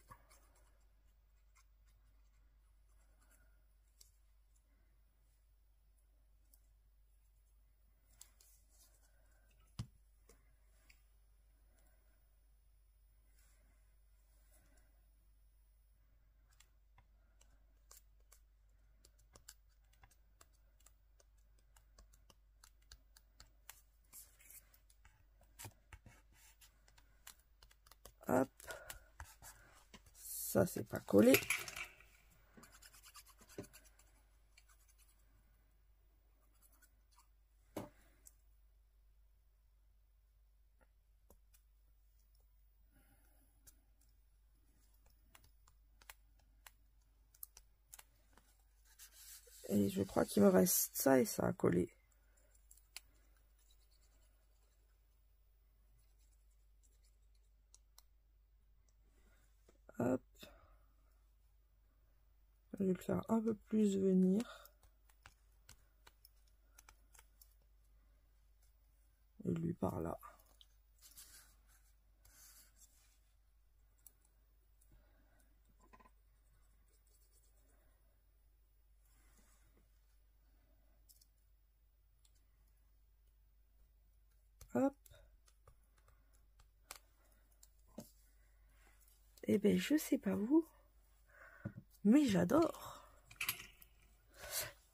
Hop. Ça, c'est pas collé. Et je crois qu'il me reste ça et ça à coller. Hop. Je vais le faire un peu plus venir. Et lui par là. Hop. Eh ben, je sais pas vous, mais j'adore.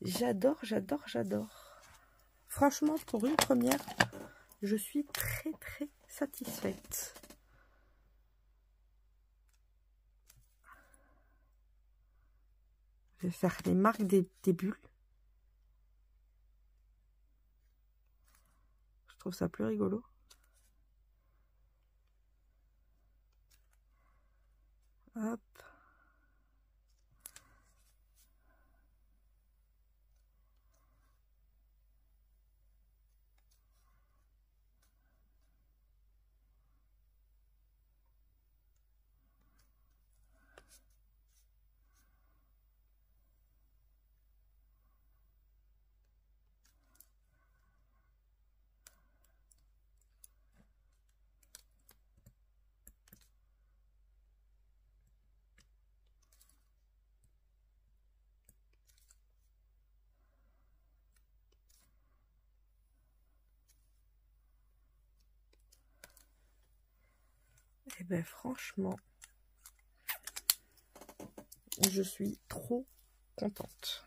J'adore, j'adore, j'adore. Franchement, pour une première, je suis très, très satisfaite. Je vais faire les marques des bulles. Je trouve ça plus rigolo. Hop. Et ben franchement, je suis trop contente.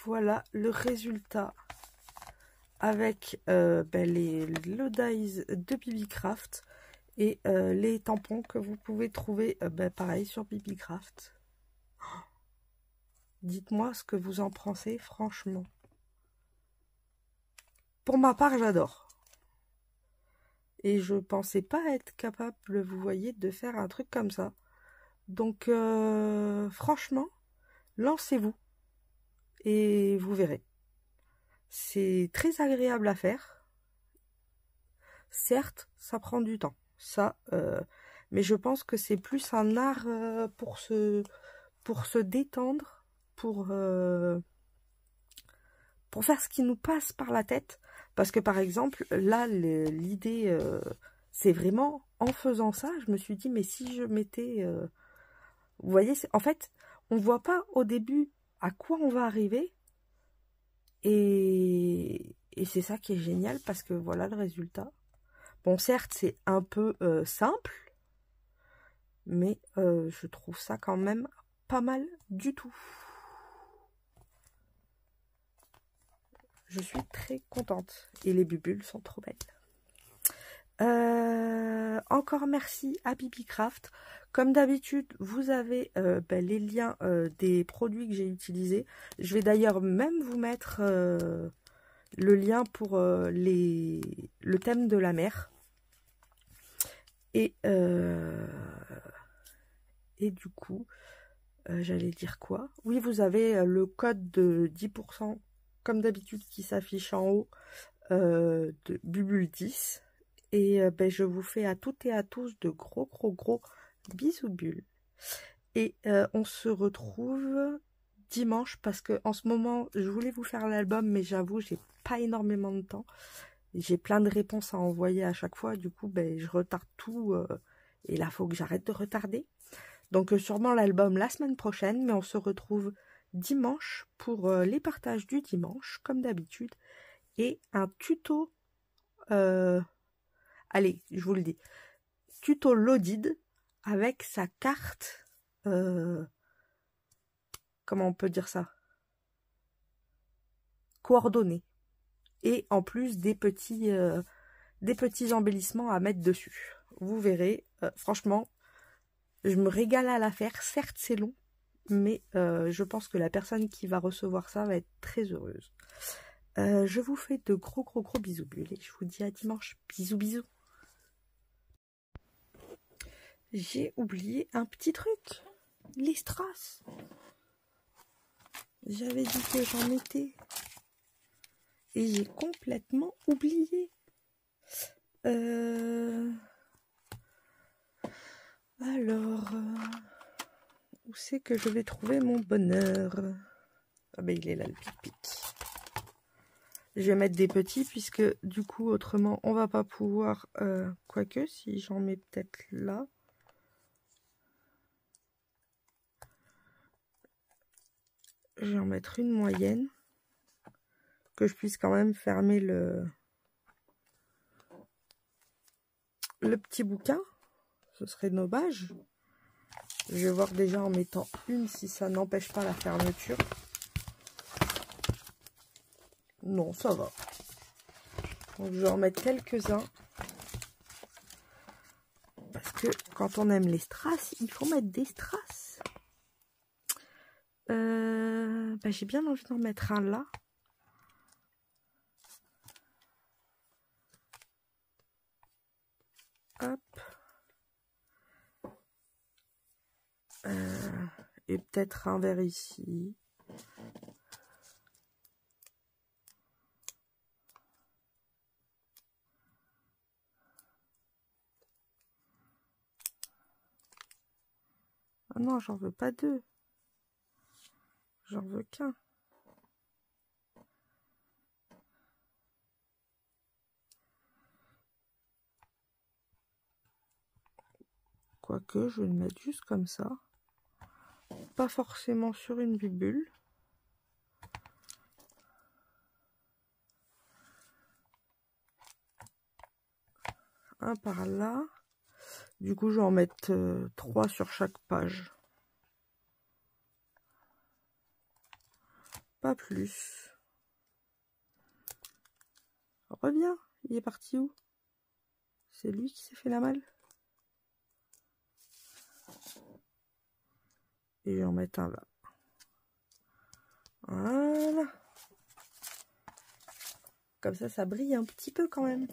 Voilà le résultat avec les Lodies de Bibicraft et les tampons que vous pouvez trouver pareil sur Bibicraft. Dites-moi ce que vous en pensez, franchement. Pour ma part, j'adore. Et je pensais pas être capable, vous voyez, de faire un truc comme ça. Donc, franchement, lancez-vous. Et vous verrez. C'est très agréable à faire. Certes, ça prend du temps. Ça, mais je pense que c'est plus un art pour se détendre, pour faire ce qui nous passe par la tête. Parce que par exemple, là, l'idée, c'est vraiment en faisant ça, je me suis dit, mais si je mettais... vous voyez, en fait, on ne voit pas au début à quoi on va arriver. Et c'est ça qui est génial parce que voilà le résultat. Bon, certes, c'est un peu simple, mais je trouve ça quand même pas mal du tout. Je suis très contente et les bubules sont trop belles. Encore merci à Bibicraft. Comme d'habitude, vous avez les liens des produits que j'ai utilisés. Je vais d'ailleurs même vous mettre le lien pour le thème de la mer. Et du coup, j'allais dire quoi? Oui, vous avez le code de 10% comme d'habitude qui s'affiche en haut de Bubule 10. Et je vous fais à toutes et à tous de gros bisous bulles. Et on se retrouve dimanche parce que en ce moment, je voulais vous faire l'album, mais j'avoue, j'ai pas énormément de temps. J'ai plein de réponses à envoyer à chaque fois. Du coup, je retarde tout. Et là, il faut que j'arrête de retarder. Donc, sûrement l'album la semaine prochaine. Mais on se retrouve dimanche pour les partages du dimanche, comme d'habitude. Et un tuto... allez, je vous le dis. Tuto loaded avec sa carte... comment on peut dire ça? Coordonnées. Et en plus des petits embellissements à mettre dessus. Vous verrez, franchement, je me régale à la faire. Certes, c'est long, mais je pense que la personne qui va recevoir ça va être très heureuse. Je vous fais de gros bisous bulles et je vous dis à dimanche. Bisous. J'ai oublié un petit truc. Les strass. J'avais dit que j'en mettais. Et j'ai complètement oublié. Alors, où c'est que je vais trouver mon bonheur? Ah ben il est là le pic-pic. Je vais mettre des petits puisque du coup autrement on va pas pouvoir... quoique si j'en mets peut-être là. Je vais en mettre une moyenne. Que je puisse quand même fermer le petit bouquin. Ce serait dommage. Je vais voir déjà en mettant une si ça n'empêche pas la fermeture. Non, ça va. Donc je vais en mettre quelques-uns. Parce que quand on aime les strass, il faut mettre des strass. J'ai bien envie d'en mettre un là. Hop. Et peut-être un vers ici. Ah non, j'en veux pas deux. J'en veux qu'un. Quoique, je vais le mettre juste comme ça. Pas forcément sur une bubule. un par là. Du coup, je vais en mettre 3 sur chaque page. Pas plus. Reviens, il est parti où? C'est lui qui s'est fait la malle. Et je vais en mettre un là. Voilà. Comme ça brille un petit peu quand même.